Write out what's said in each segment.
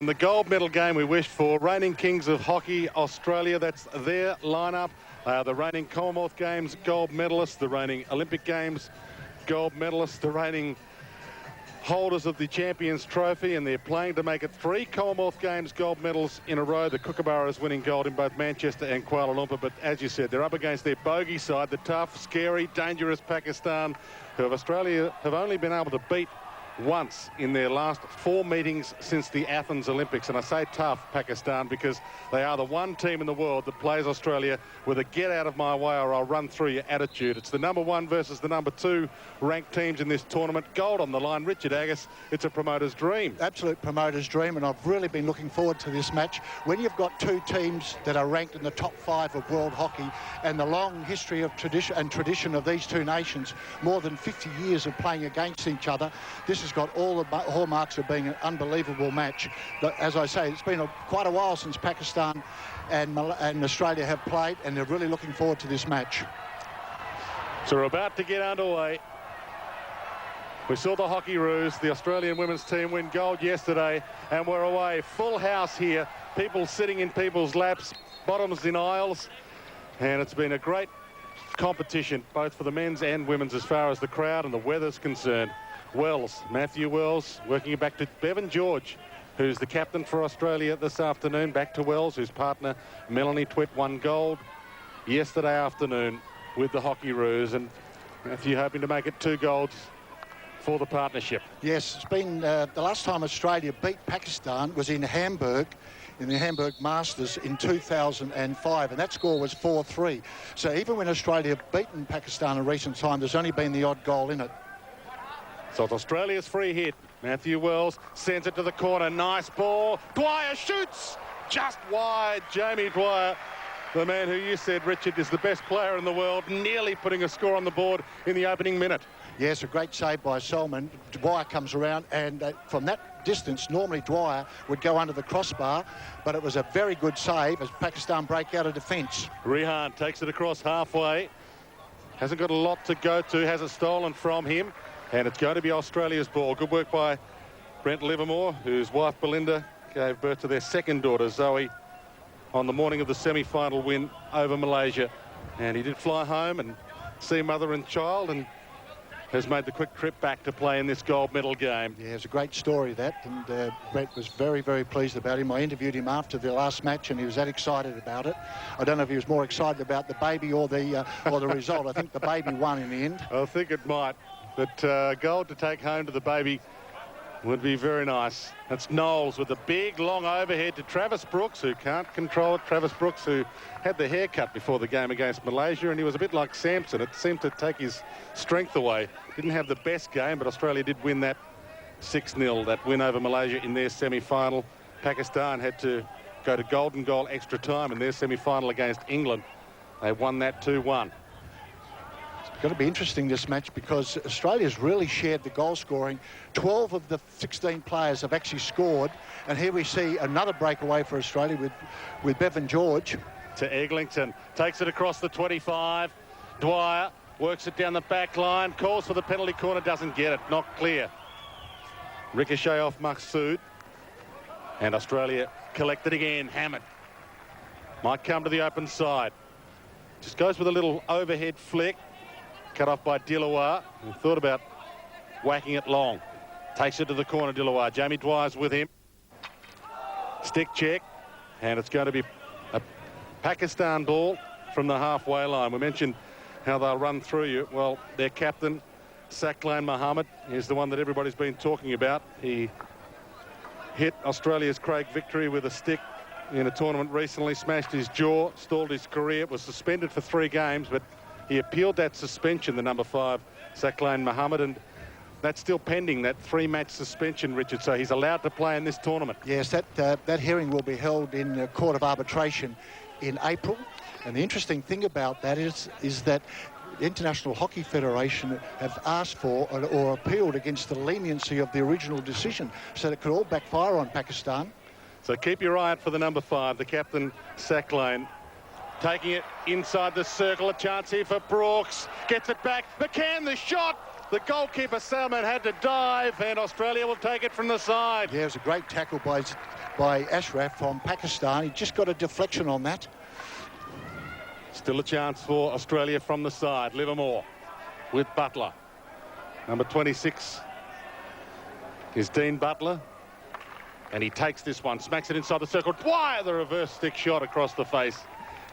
The gold medal game we wish for. Reigning kings of hockey, Australia. That's their lineup. The reigning Commonwealth Games gold medalists, the reigning Olympic Games gold medalists, the reigning holders of the Champions Trophy, and they're playing to make it 3 Commonwealth Games gold medals in a row. The Kookaburras winning gold in both Manchester and Kuala Lumpur, but as you said, they're up against their bogey side, the tough, scary, dangerous Pakistan, who Australia have only been able to beat once in their last 4 meetings since the Athens Olympics. And I say tough Pakistan because they are the one team in the world that plays Australia with a get out of my way or I'll run through your attitude. It's the #1 versus the #2 ranked teams in this tournament. Gold on the line. Richard Agus, it's a promoter's dream. Absolute promoter's dream, and I've really been looking forward to this match. When you've got 2 teams that are ranked in the top 5 of world hockey, and the long history of tradition of these 2 nations, more than 50 years of playing against each other, this has got all the hallmarks of being an unbelievable match. But as I say, it's been quite a while since Pakistan and Australia have played, and they're really looking forward to this match. So we're about to get underway. We saw the Hockey Roos, the Australian women's team, win gold yesterday, and we're away. Full house here, people sitting in people's laps, bottoms in aisles, and it's been a great competition, both for the men's and women's, as far as the crowd and the weather's concerned. Wells, Matthew Wells, working it back to Bevan George, who's the captain for Australia this afternoon. Back to Wells, whose partner Melanie Twitt won gold yesterday afternoon with the Hockey Roos, and Matthew hoping to make it 2 golds for the partnership. Yes, it's been the last time Australia beat Pakistan was in Hamburg, in the Hamburg Masters in 2005, and that score was 4-3. So even when Australia have beaten Pakistan in recent time, there's only been the odd goal in it. So it's Australia's free hit. Matthew Wells sends it to the corner. Nice ball. Dwyer shoots just wide. Jamie Dwyer, the man who you said, Richard, is the best player in the world, nearly putting a score on the board in the opening minute. Yes, a great save by Solomon. Dwyer comes around, and from that distance, normally Dwyer would go under the crossbar, but it was a very good save as Pakistan break out of defence. Rehan takes it across halfway. Hasn't got a lot to go to, has it stolen from him. And it's going to be Australia's ball. Good work by Brent Livermore, whose wife Belinda gave birth to their second daughter, Zoe, on the morning of the semi-final win over Malaysia. And he did fly home and see mother and child, and has made the quick trip back to play in this gold medal game. Yeah, it's a great story, that, and Brett was very, very pleased about him. I interviewed him after the last match, and he was that excited about it. I don't know if he was more excited about the baby or the result. I think the baby won in the end. I think it might. But gold to take home to the baby would be very nice. That's Knowles with a big, long overhead to Travis Brooks, who can't control it. Travis Brooks, who had the haircut before the game against Malaysia, and he was a bit like Sampson. It seemed to take his strength away. Didn't have the best game, but Australia did win that 6-0, that win over Malaysia in their semi-final. Pakistan had to go to golden goal extra time in their semi-final against England. They won that 2-1. It's going to be interesting, this match, because Australia's really shared the goal scoring. 12 of the 16 players have actually scored, and here we see another breakaway for Australia with Bevan George. To Eglinton, takes it across the 25. Dwyer works it down the back line, calls for the penalty corner, doesn't get it, not clear. Ricochet off Maqsood, and Australia collected again. Hammett might come to the open side. Just goes with a little overhead flick. Cut off by Dillawa, who thought about whacking it long. Takes it to the corner, Dillawa. Jamie Dwyer's with him. Stick check, and it's going to be a Pakistan ball from the halfway line. We mentioned how they'll run through you. Well, their captain, Saqlain Mohammed, is the one that everybody's been talking about. He hit Australia's Craig Victory with a stick in a tournament recently, smashed his jaw, stalled his career, was suspended for 3 games, but he appealed that suspension, the #5, Saqlain Mohammed, and that's still pending, that 3-match suspension, Richard, so he's allowed to play in this tournament. Yes, that hearing will be held in the Court of Arbitration in April, and the interesting thing about that is that the International Hockey Federation have asked for or appealed against the leniency of the original decision, so it could all backfire on Pakistan. So keep your eye out for the #5, the captain, Saqlain. Taking it inside the circle, a chance here for Brooks. Gets it back. McCann, the shot. The goalkeeper, Salman, had to dive, and Australia will take it from the side. Yeah, it was a great tackle by Ashraf from Pakistan. He just got a deflection on that. Still a chance for Australia from the side. Livermore with Butler. Number 26 is Dean Butler. And he takes this one, smacks it inside the circle. Dwyer, the reverse stick shot across the face.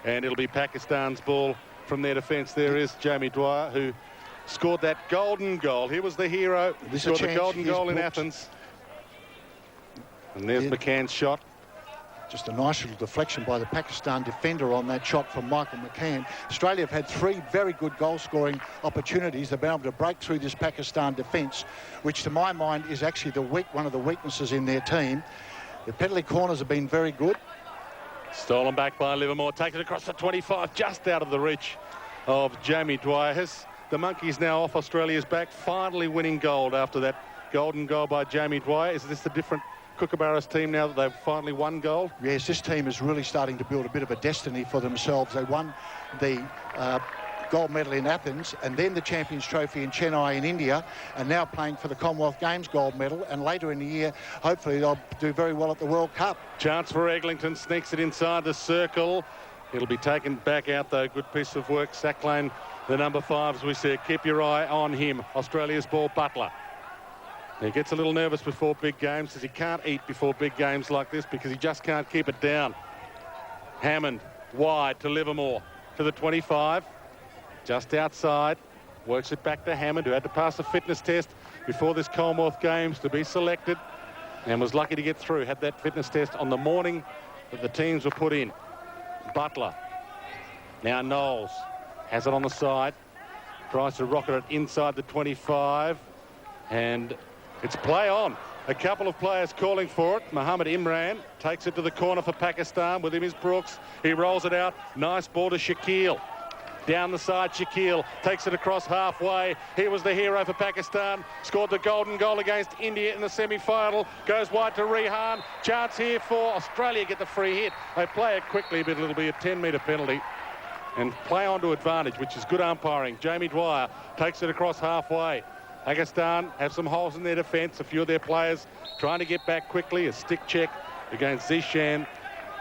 And it'll be Pakistan's ball from their defence. There is Jamie Dwyer, who scored that golden goal. He was the hero. He scored the golden goal in Athens. And there's McCann's shot. Just a nice little deflection by the Pakistan defender on that shot from Michael McCann. Australia have had 3 very good goal-scoring opportunities. They've been able to break through this Pakistan defence, which to my mind is actually one of the weaknesses in their team. The penalty corners have been very good. Stolen back by Livermore, taken across the 25, just out of the reach of Jamie Dwyer. The Monkeys now off Australia's back, finally winning gold after that golden goal by Jamie Dwyer. Is this a different Kookaburra's team now that they've finally won gold? Yes, this team is really starting to build a bit of a destiny for themselves. They won the gold medal in Athens and then the Champions Trophy in Chennai in India, and now playing for the Commonwealth Games gold medal, and later in the year hopefully they'll do very well at the World Cup. Chance for Eglinton, sneaks it inside the circle. It'll be taken back out though. Good piece of work. Sacklane, the number 5, as we said. Keep your eye on him. Australia's ball, Butler. He gets a little nervous before big games, as he can't eat before big games like this because he just can't keep it down. Hammond wide to Livermore, to the 25, just outside. Works it back to Hammond, who had to pass a fitness test before this Commonwealth Games to be selected, and was lucky to get through. Had that fitness test on the morning that the teams were put in. Butler. Now Knowles has it on the side. Tries to rocket it inside the 25. And it's play on. A couple of players calling for it. Mohammed Imran takes it to the corner for Pakistan. With him is Brooks. He rolls it out. Nice ball to Shaquille. Down the side, Shaquille takes it across halfway. He was the hero for Pakistan. Scored the golden goal against India in the semi-final. Goes wide to Rehan. Chance here for Australia. Get the free hit. They play it quickly, but it'll be a 10-metre penalty. And play on to advantage, which is good umpiring. Jamie Dwyer takes it across halfway. Pakistan have some holes in their defence. A few of their players trying to get back quickly. A stick check against Zishan.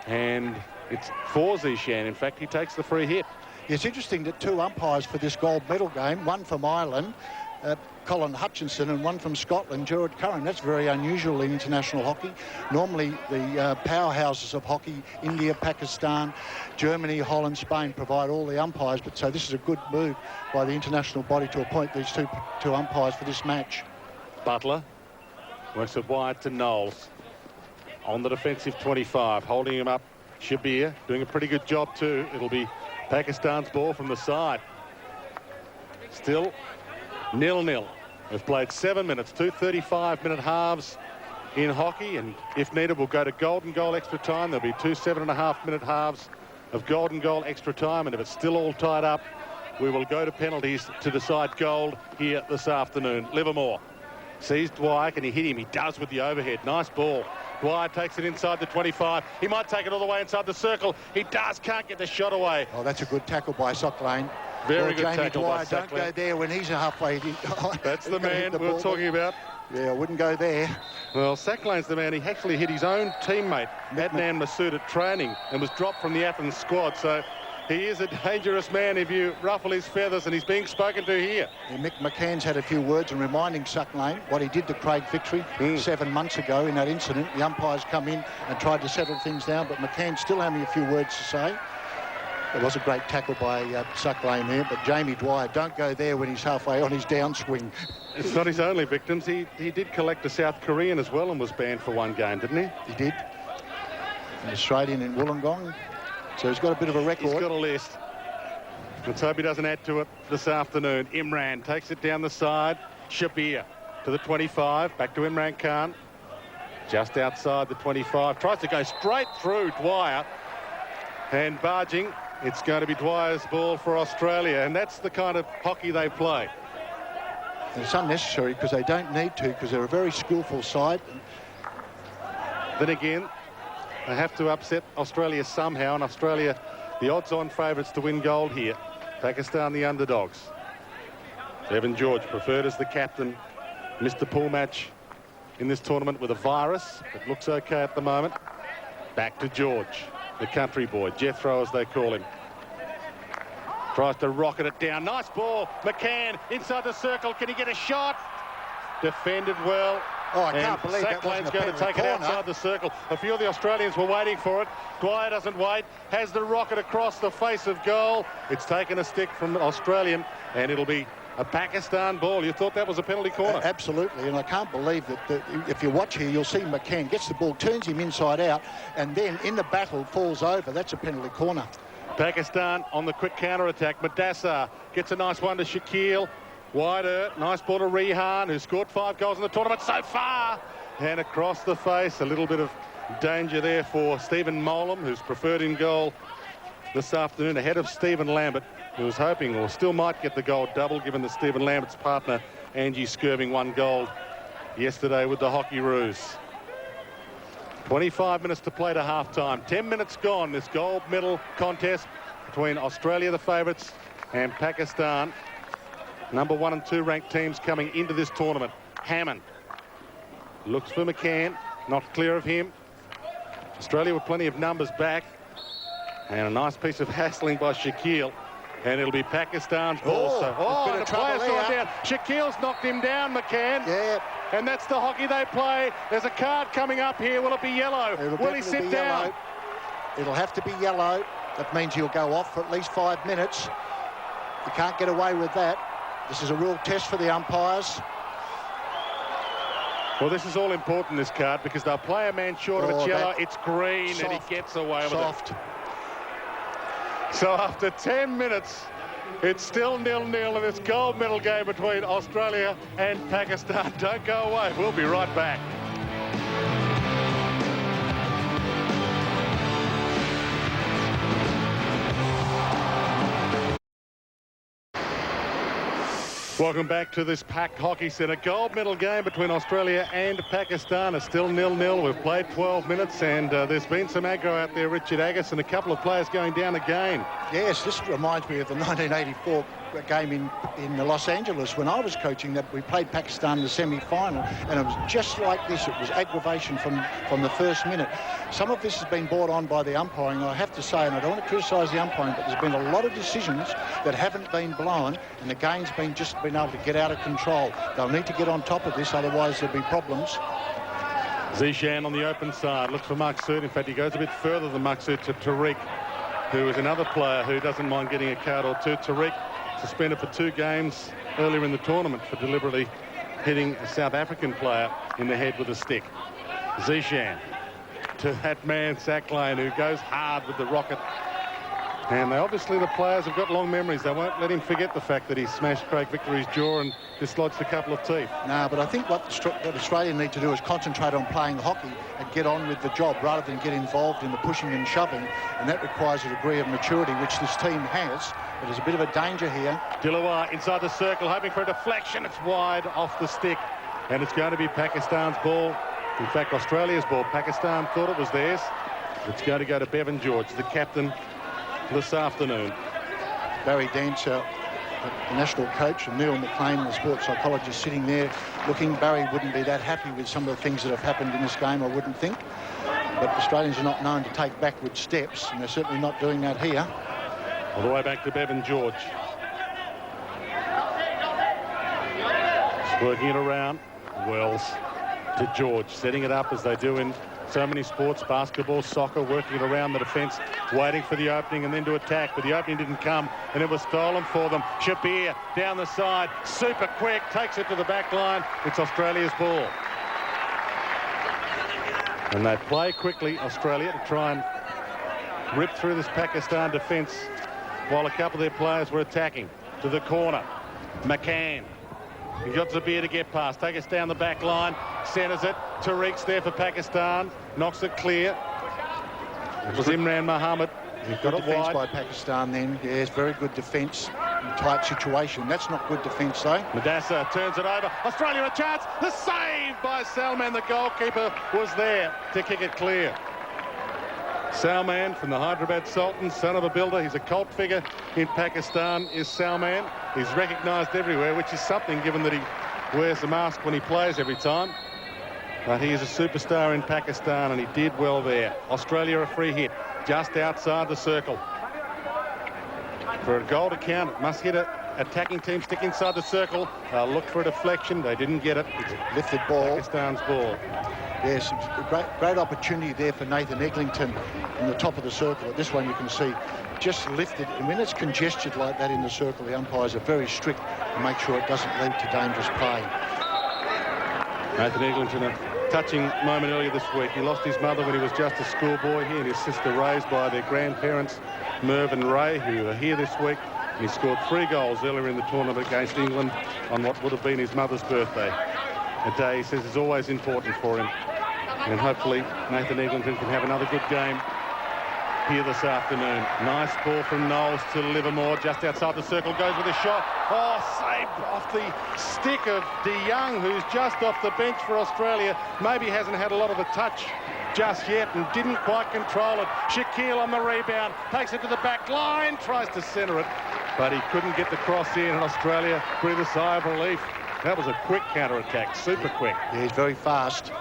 And it's for Zishan. In fact, he takes the free hit. It's interesting that 2 umpires for this gold medal game, one from Ireland, Colin Hutchinson, and one from Scotland, Gerard Curran. That's very unusual in international hockey. Normally the powerhouses of hockey, India, Pakistan, Germany, Holland, Spain, provide all the umpires, but so this is a good move by the international body to appoint these two umpires for this match. Butler works it wide to Knowles on the defensive 25, holding him up. Shabir doing a pretty good job too. It'll be Pakistan's ball from the side. Still 0-0. We've played 7 minutes, 2 35-minute halves in hockey, and if needed, we'll go to golden goal extra time. There'll be 2 7.5-minute halves of golden goal extra time, and if it's still all tied up, we will go to penalties to decide gold here this afternoon. Livermore sees Dwyer. Can he hit him? He does with the overhead. Nice ball. Dwyer takes it inside the 25. He might take it all the way inside the circle. He does. Can't get the shot away. Oh, that's a good tackle by Sacklane. Very good Jamie tackle Dwyer, by don't Sacklane. go there when he's halfway. That's the man we're talking about. Yeah, I wouldn't go there. Well, Sacklane's the man. He actually hit his own teammate, Adnan Masood, at training and was dropped from the Athens squad. So he is a dangerous man if you ruffle his feathers, and he's being spoken to here. Yeah, Mick McCann's had a few words and reminding Sacklane what he did to Craig Victory 7 months ago in that incident. The umpires come in and tried to settle things down, but McCann still having a few words to say. It was a great tackle by Sacklane there, but Jamie Dwyer, don't go there when he's halfway on his downswing. It's not his only victims. He did collect a South Korean as well and was banned for 1 game, didn't he? He did. An Australian in Wollongong. So he's got a bit of a record. He's got a list. Let's hope he doesn't add to it this afternoon. Imran takes it down the side. Shabir to the 25. Back to Imran Khan. Just outside the 25. Tries to go straight through Dwyer. And barging. It's going to be Dwyer's ball for Australia. And that's the kind of hockey they play. And it's unnecessary because they don't need to, because they're a very skillful side. Then again, they have to upset Australia somehow, and Australia, the odds-on favourites to win gold here. Pakistan, the underdogs. Evan George, preferred as the captain, missed the pool match in this tournament with a virus, but looks okay at the moment. Back to George, the country boy, Jethro as they call him. Tries to rocket it down. Nice ball. McCann inside the circle. Can he get a shot? Defended well. Oh, I can't believe that wasn't Sacklane's a going to take it outside the circle. A few of the Australians were waiting for it. Dwyer doesn't wait. Has the rocket across the face of goal. It's taken a stick from Australian, and it'll be a Pakistan ball. You thought that was a penalty corner? Absolutely, and I can't believe that if you watch here, you'll see McCann gets the ball, turns him inside out, and then in the battle falls over. That's a penalty corner. Pakistan on the quick counter-attack. Madassar gets a nice one to Shaquille. Wider, nice ball to Rehan, who scored 5 goals in the tournament so far. And across the face, a little bit of danger there for Stephen Molam, who's preferred in goal this afternoon, ahead of Stephen Lambert, who was hoping or still might get the gold double, given that Stephen Lambert's partner, Angie Skirving, won gold yesterday with the Hockey Roos. 25 minutes to play to half-time. 10 minutes gone, this gold medal contest between Australia, the favourites, and Pakistan. Number 1 and 2 ranked teams coming into this tournament. Hammond looks for McCann, not clear of him. Australia with plenty of numbers back. And a nice piece of hassling by Shaquille. And it'll be Pakistan's ball. And the player's gone down. Shaquille's knocked him down, McCann. Yeah. And that's the hockey they play. There's a card coming up here. Will it be yellow? Will he sit down? Yellow. It'll have to be yellow. That means he'll go off for at least 5 minutes. You can't get away with that. This is a real test for the umpires. Well, this is all important, this card, because they'll play a man short of it's yellow. It's green, and he gets away with it. So after 10 minutes, it's still 0-0 in this gold medal game between Australia and Pakistan. Don't go away. We'll be right back. Welcome back to this packed hockey centre. Gold medal game between Australia and Pakistan is still 0-0. We've played 12 minutes and there's been some aggro out there, Richard Agus, and a couple of players going down again. Yes, this reminds me of the 1984 game in Los Angeles when I was coaching, that we played Pakistan in the semi-final, and it was just like this. It was aggravation from the first minute. Some of this has been brought on by the umpiring, I have to say, and I don't want to criticise the umpiring, but there's been a lot of decisions that haven't been blown, and the game's been able to get out of control. They'll need to get on top of this, otherwise there'll be problems. Zishan on the open side, looks for Maksud. In fact, he goes a bit further than Maksud to Tariq, who is another player who doesn't mind getting a card or two. Tariq suspended for 2 games earlier in the tournament for deliberately hitting a South African player in the head with a stick. Zishan to that man, Sacklane, who goes hard with the rocket. And obviously the players have got long memories. They won't let him forget the fact that he smashed Craig Victory's jaw and dislodged a couple of teeth. No, but I think what Australia need to do is concentrate on playing hockey and get on with the job rather than get involved in the pushing and shoving. And that requires a degree of maturity, which this team has. But there's a bit of a danger here. Dilawar inside the circle, hoping for a deflection. It's wide off the stick. And it's going to be Pakistan's ball. In fact, Australia's ball. Pakistan thought it was theirs. It's going to go to Bevan George, the captain, this afternoon. Barry Dancer, the national coach, and Neil McLean, the sports psychologist, sitting there looking. Barry wouldn't be that happy with some of the things that have happened in this game, I wouldn't think. But Australians are not known to take backward steps, and they're certainly not doing that here. All the way back to Bevan George. Just working it around. Wells to George, setting it up as they do in so many sports, basketball, soccer, working it around the defence, waiting for the opening and then to attack, but the opening didn't come and it was stolen for them. Shabir down the side, super quick, takes it to the back line. It's Australia's ball. And they play quickly, Australia, to try and rip through this Pakistan defence while a couple of their players were attacking. To the corner, McCann. He got Zabir to get past, take us down the back line, centres it. Tariq's there for Pakistan, knocks it clear. It was Imran Mohammed. You've got defence by Pakistan then. Yes, very good defence in a tight situation. That's not good defence though. Madassar turns it over. Australia a chance. The save by Salman. The goalkeeper was there to kick it clear. Salman from the Hyderabad Sultan, son of a builder. He's a cult figure in Pakistan, is Salman. He's recognised everywhere, which is something given that he wears the mask when he plays every time. But he is a superstar in Pakistan, and he did well there. Australia a free hit just outside the circle. For a goal to count, it must hit an attacking team stick inside the circle. They'll look for a deflection. They didn't get it. It's a lifted ball. Pakistan's ball. Yes, great opportunity there for Nathan Eglinton in the top of the circle. But this one you can see just lifted. And when it's congested like that in the circle, the umpires are very strict to make sure it doesn't lead to dangerous play. Nathan Eglinton, a touching moment earlier this week. He lost his mother when he was just a schoolboy. He and his sister raised by their grandparents, Merv and Ray, who are here this week. He scored 3 goals earlier in the tournament against England on what would have been his mother's birthday. A day he says is always important for him. And hopefully Nathan Eglinton can have another good game here this afternoon. Nice ball from Knowles to Livermore, just outside the circle, goes with a shot. Oh, saved off the stick of De Jong, who's just off the bench for Australia. Maybe hasn't had a lot of the touch just yet and didn't quite control it. Shaquille on the rebound, takes it to the back line, tries to centre it, but he couldn't get the cross in, and Australia breathed a sigh of relief. That was a quick counter-attack, super quick. Yeah, he's very fast.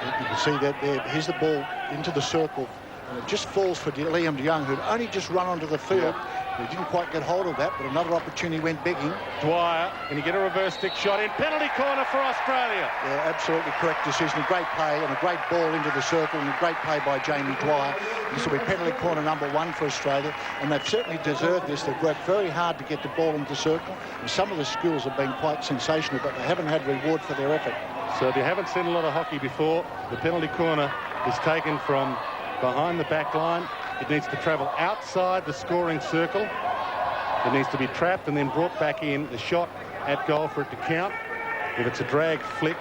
You can see that there. Here's the ball into the circle, and it just falls for Liam de Jong, who'd only just run onto the field. He didn't quite get hold of that, but another opportunity went begging. Dwyer, can he get a reverse stick shot in? Penalty corner for Australia. Yeah, absolutely correct decision. A great play and a great ball into the circle, and a great play by Jamie Dwyer. This will be penalty corner number 1 for Australia, and they've certainly deserved this. They've worked very hard to get the ball into the circle, and some of the skills have been quite sensational, but they haven't had reward for their effort. So if you haven't seen a lot of hockey before, the penalty corner is taken from behind the back line. It needs to travel outside the scoring circle. It needs to be trapped and then brought back in. The shot at goal for it to count. If it's a drag flick,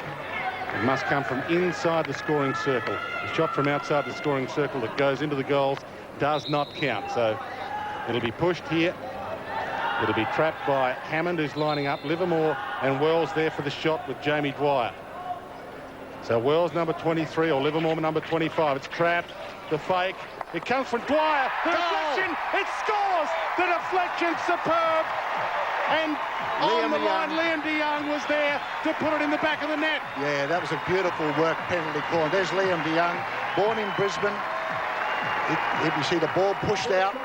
it must come from inside the scoring circle. The shot from outside the scoring circle that goes into the goals does not count. So it'll be pushed here. It'll be trapped by Hammond, who's lining up. Livermore and Wells there for the shot with Jamie Dwyer. So Wells number 23 or Livermore number 25. It's trapped. The fake. It comes from Dwyer. The deflection. It scores. The deflection superb. And on the line, Liam de Jong was there to put it in the back of the net. Yeah, that was a beautiful work penalty corner. There's Liam de Jong, born in Brisbane. If you see the ball pushed out,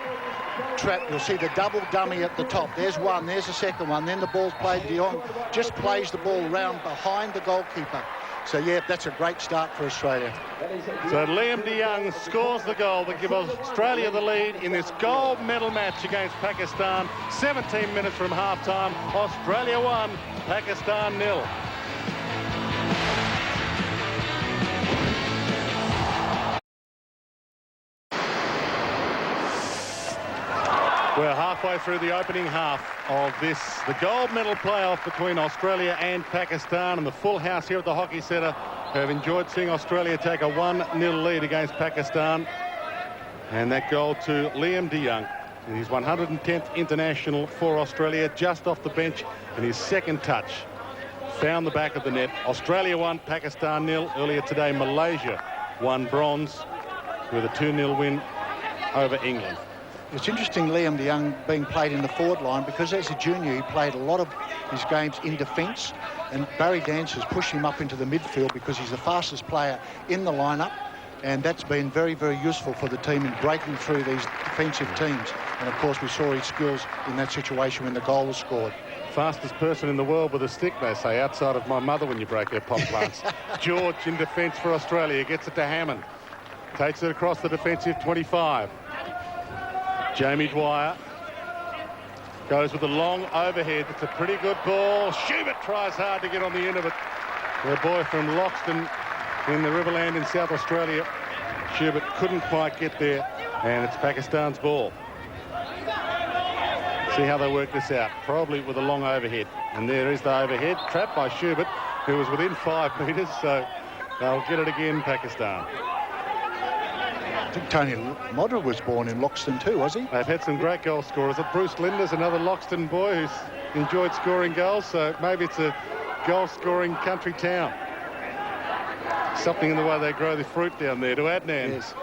trapped, you'll see the double dummy at the top. There's one, there's the second one. Then the ball's played. De Jong just plays the ball round behind the goalkeeper. So, yeah, that's a great start for Australia. So Liam de Jong scores the goal that gives Australia the lead in this gold medal match against Pakistan. 17 minutes from half-time. Australia 1, Pakistan 0. We're halfway through the opening half of this, the gold medal playoff between Australia and Pakistan, and the full house here at the Hockey Centre have enjoyed seeing Australia take a 1-0 lead against Pakistan. And that goal to Liam de Jong in his 110th international for Australia, just off the bench, and his second touch found the back of the net. Australia 1, Pakistan 0. Earlier today, Malaysia won bronze with a 2-0 win over England. It's interesting, Liam de Jong being played in the forward line, because as a junior he played a lot of his games in defence, and Barry Dance has pushed him up into the midfield because he's the fastest player in the lineup, and that's been very, very useful for the team in breaking through these defensive teams. And of course we saw his skills in that situation when the goal was scored. Fastest person in the world with a stick, they say, outside of my mother when you break her pop plants. George in defence for Australia, gets it to Hammond, takes it across the defensive 25. Jamie Dwyer goes with a long overhead. It's a pretty good ball. Schubert tries hard to get on the end of it. The boy from Loxton in the Riverland in South Australia. Schubert couldn't quite get there, and it's Pakistan's ball. See how they work this out. Probably with a long overhead. And there is the overhead, trapped by Schubert, who was within 5 metres, so they'll get it again, Pakistan. I think Tony Modra was born in Loxton too, was he? They've had some great goal scorers. Bruce Linder's another Loxton boy who's enjoyed scoring goals, so maybe it's a goal-scoring country town. Something in the way they grow the fruit down there. To Adnan. Yes.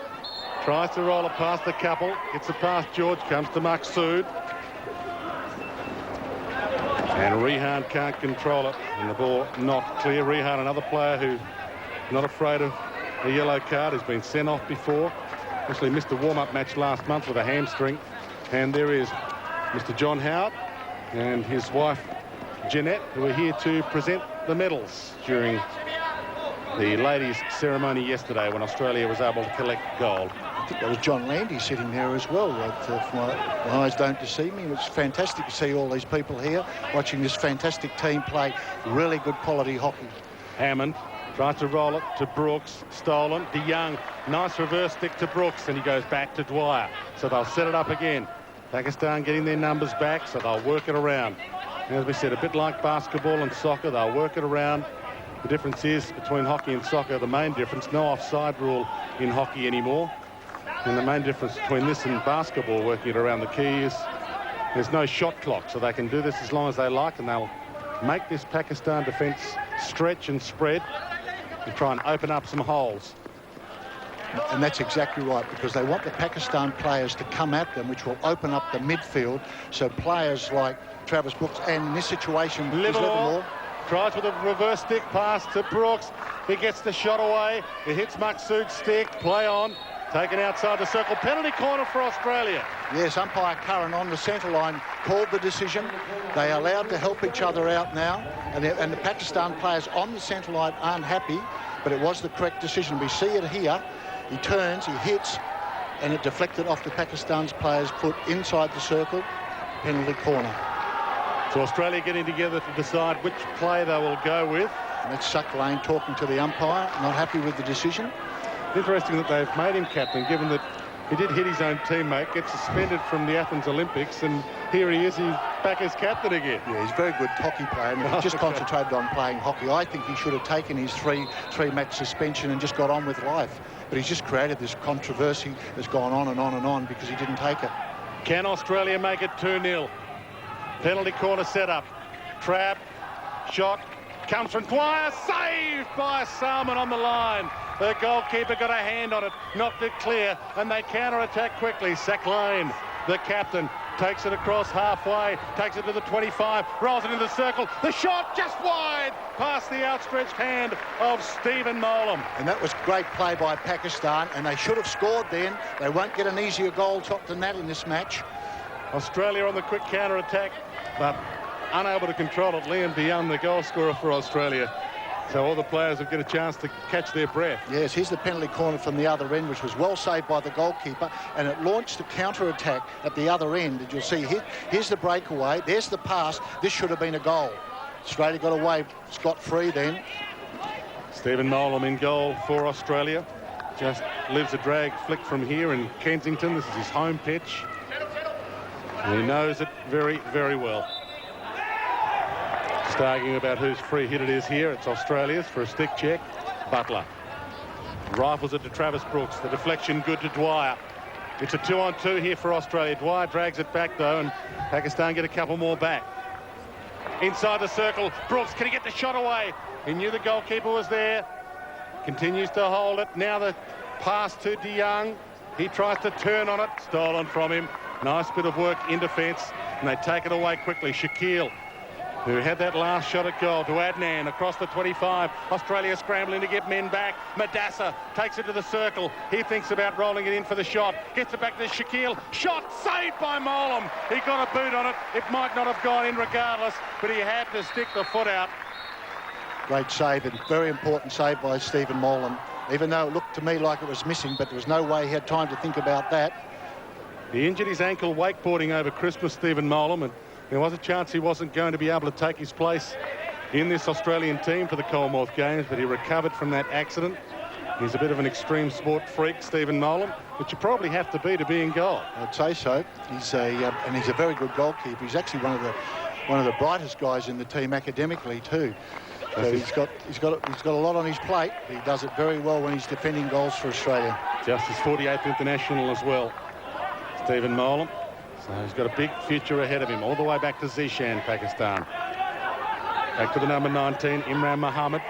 Tries to roll it past the couple. Gets it past George. Comes to Maqsood. And Rehan can't control it. And the ball not clear. Rehan, another player who not afraid of a yellow card. Has been sent off before. Actually missed a warm-up match last month with a hamstring. And there is Mr. John Howard and his wife Jeanette, who are here to present the medals during the ladies' ceremony yesterday when Australia was able to collect gold. I think that was John Landy sitting there as well. If my eyes don't deceive me, it was fantastic to see all these people here watching this fantastic team play really good quality hockey. Hammond tries to roll it to Brooks. Stolen. De Young. Nice reverse stick to Brooks, and he goes back to Dwyer. So they'll set it up again. Pakistan getting their numbers back, so they'll work it around. And as we said, a bit like basketball and soccer, they'll work it around. The difference is between hockey and soccer, the main difference, no offside rule in hockey anymore. And the main difference between this and basketball, working it around the key, is there's no shot clock, so they can do this as long as they like, and they'll make this Pakistan defence stretch and spread and try and open up some holes. And that's exactly right, because they want the Pakistan players to come at them, which will open up the midfield. So players like Travis Brooks, and in this situation, Livermore tries with a reverse stick pass to Brooks. He gets the shot away. It hits Maqsood's stick. Play on. Taken outside the circle. Penalty corner for Australia. Yes, umpire Curran on the centre line called the decision. They are allowed to help each other out now. And the Pakistan players on the centre line aren't happy, but it was the correct decision. We see it here. He turns, he hits, and it deflected off the Pakistan's players' foot inside the circle. Penalty corner. So Australia getting together to decide which play they will go with. And that's Suck Lane talking to the umpire, not happy with the decision. Interesting that they've made him captain, given that he did hit his own teammate, gets suspended from the Athens Olympics, and here he is, he's back as captain again. Yeah, he's a very good hockey player, and he just concentrated on playing hockey. I think he should have taken his three-match suspension and just got on with life. But he's just created this controversy that's gone on and on and on because he didn't take it. Can Australia make it 2-0? Penalty corner set up. Trap. Shot. Comes from Dwyer. Saved by Salmon on the line. The goalkeeper got a hand on it. Knocked it clear. And they counter-attack quickly. Sack Lane, the captain, takes it across halfway. Takes it to the 25. Rolls it into the circle. The shot just wide. Past the outstretched hand of Stephen Molam. And that was great play by Pakistan. And they should have scored then. They won't get an easier goal shot than that in this match. Australia on the quick counter-attack, but unable to control it. Liam de Young, the goal scorer for Australia. So all the players have got a chance to catch their breath. Yes, here's the penalty corner from the other end, which was well saved by the goalkeeper, and it launched the counter-attack at the other end. And you'll see here's the breakaway, there's the pass. This should have been a goal. Australia got away scot-free then. Stephen Molam in goal for Australia. Just lives a drag flick from here in Kensington. This is his home pitch. And he knows it very, very well. Just arguing about whose free hit it is here. It's Australia's for a stick check. Butler rifles it to Travis Brooks. The deflection good to Dwyer. It's a 2-on-2 here for Australia. Dwyer drags it back though, and Pakistan get a couple more back. Inside the circle, Brooks, can he get the shot away? He knew the goalkeeper was there. Continues to hold it. Now the pass to De Young. He tries to turn on it. Stolen from him. Nice bit of work in defence, and they take it away quickly. Shaquille, who had that last shot at goal, to Adnan across the 25. Australia scrambling to get men back. Madassa takes it to the circle. He thinks about rolling it in for the shot. Gets it back to Shaquille. Shot saved by Molam. He got a boot on it. It might not have gone in regardless, but he had to stick the foot out. Great save, and very important save by Stephen Molam. Even though it looked to me like it was missing, but there was no way he had time to think about that. He injured his ankle wakeboarding over Christmas, Stephen Molam, and there was a chance he wasn't going to be able to take his place in this Australian team for the Commonwealth Games, but he recovered from that accident. He's a bit of an extreme sport freak, Stephen Molam, which you probably have to be in goal. I'd say so. He's a very good goalkeeper. He's actually one of the brightest guys in the team academically too. So he's got a lot on his plate. He does it very well when he's defending goals for Australia. Just his 48th international as well, Stephen Molam. So he's got a big future ahead of him, all the way back to Zishan, Pakistan. Back to the number 19, Imran Mohammed.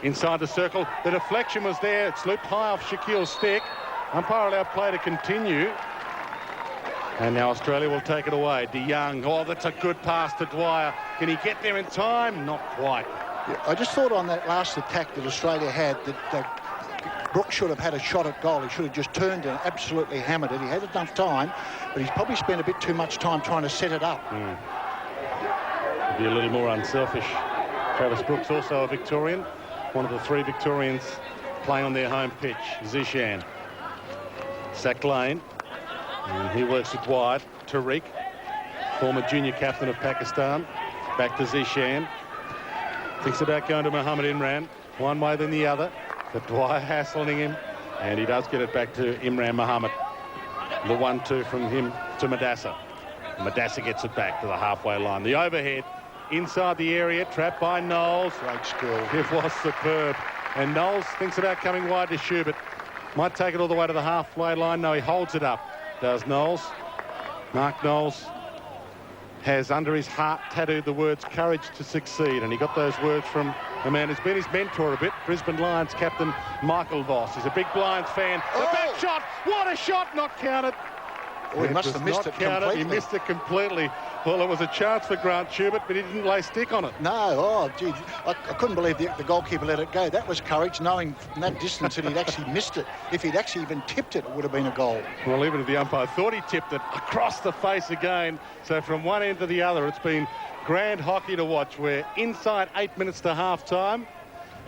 Inside the circle, the deflection was there. It's looped high off Shaquille's stick. Umpire allowed play to continue. And now Australia will take it away. De Young, oh, that's a good pass to Dwyer. Can he get there in time? Not quite. Yeah, I just thought on that last attack that Australia had that Brooks should have had a shot at goal. He should have just turned and absolutely hammered it. He had enough time, but he's probably spent a bit too much time trying to set it up. Be a little more unselfish. Travis Brooks, also a Victorian, one of the 3 Victorians playing on their home pitch. Zishan, sack lane, and he works it wide. Tariq, former junior captain of Pakistan, back to Zishan. Thinks about going to Mohammed Imran, one way than the other, but Dwyer hassling him, and he does get it back to Imran Mohammed. The 1-2 from him to Madassa. Madassa gets it back to the halfway line. The overhead inside the area, trapped by Knowles. Great skill. It was superb. And Knowles thinks about coming wide to Schubert. Might take it all the way to the halfway line. No, he holds it up, does Knowles. Mark Knowles has under his heart tattooed the words courage to succeed, and he got those words from a man who's been his mentor a bit, Brisbane Lions captain Michael Voss. He's a big Lions fan. The back shot, what a shot, not counted. Oh, he must have missed it completely. He missed it completely. Well, it was a chance for Grant Schubert, but he didn't lay stick on it. No, oh, gee, I couldn't believe the goalkeeper let it go. That was courage, knowing from that distance that he'd actually missed it. If he'd actually even tipped it, it would have been a goal. Well, even if the umpire thought he tipped it, across the face again. So from one end to the other, it's been grand hockey to watch. We're inside 8 minutes to half-time,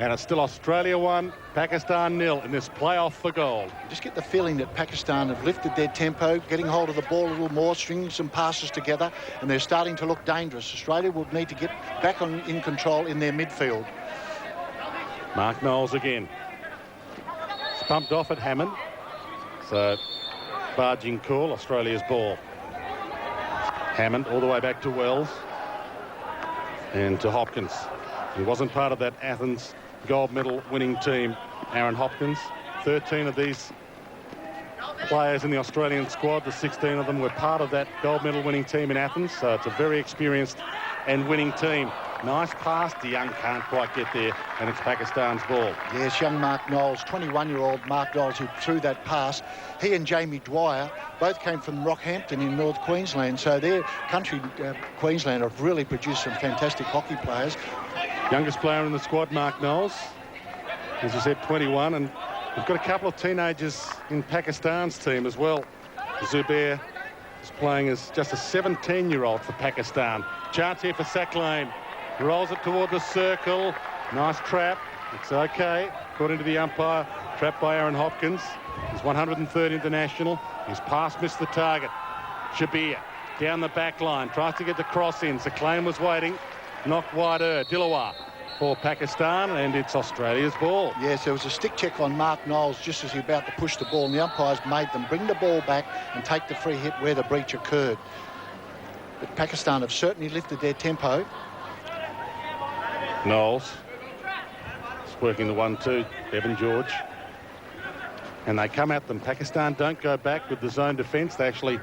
and it's still Australia 1, Pakistan 0 in this playoff for gold. You just get the feeling that Pakistan have lifted their tempo, getting hold of the ball a little more, stringing some passes together, and they're starting to look dangerous. Australia will need to get back in control in their midfield. Mark Knowles again. It's pumped off at Hammond. So, barging call, Australia's ball. Hammond all the way back to Wells and to Hopkins. He wasn't part of that Athens gold medal winning team, Aaron Hopkins. 13 of these players in the Australian squad, the 16 of them were part of that gold medal winning team in Athens, so it's a very experienced and winning team. Nice pass. De Young can't quite get there, and it's Pakistan's ball. Yes, young Mark Knowles, 21-year-old Mark Knowles, who threw that pass. He and Jamie Dwyer both came from Rockhampton in North Queensland, so their country, Queensland, have really produced some fantastic hockey players. Youngest player in the squad, Mark Knowles, as I said, 21, and we've got a couple of teenagers in Pakistan's team as well. Zubair is playing as just a 17-year-old for Pakistan. Chance here for sack lane. Rolls it toward the circle. Nice trap. It's okay. According to the umpire, trapped by Aaron Hopkins. He's 103rd international. His pass missed the target. Shabir down the back line. Tries to get the cross in. Saklain was waiting. Knocked wider. Dilawar for Pakistan, and it's Australia's ball. Yes, there was a stick check on Mark Knowles just as he was about to push the ball, and the umpires made them bring the ball back and take the free hit where the breach occurred. But Pakistan have certainly lifted their tempo. Knowles is working the 1-2, Bevan George. And they come at them. Pakistan don't go back with the zone defence. They actually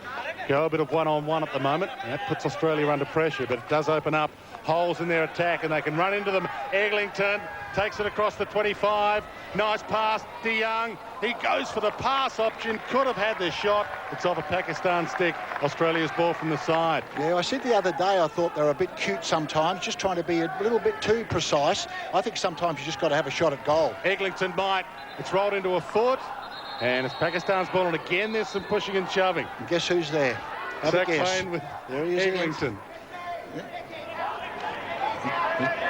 go a bit of one-on-one at the moment. That puts Australia under pressure, but it does open up holes in their attack, and they can run into them. Eglinton takes it across the 25. Nice pass. De Young, he goes for the pass option. Could have had the shot. It's off a Pakistan stick. Australia's ball from the side. Yeah, I said the other day I thought they were a bit cute sometimes, just trying to be a little bit too precise. I think sometimes you just got to have a shot at goal. Eglinton might. It's rolled into a foot. And it's Pakistan's ball, and again there's some pushing and shoving. And guess who's there? Have a guess. With there he is. Eglinton. Yeah.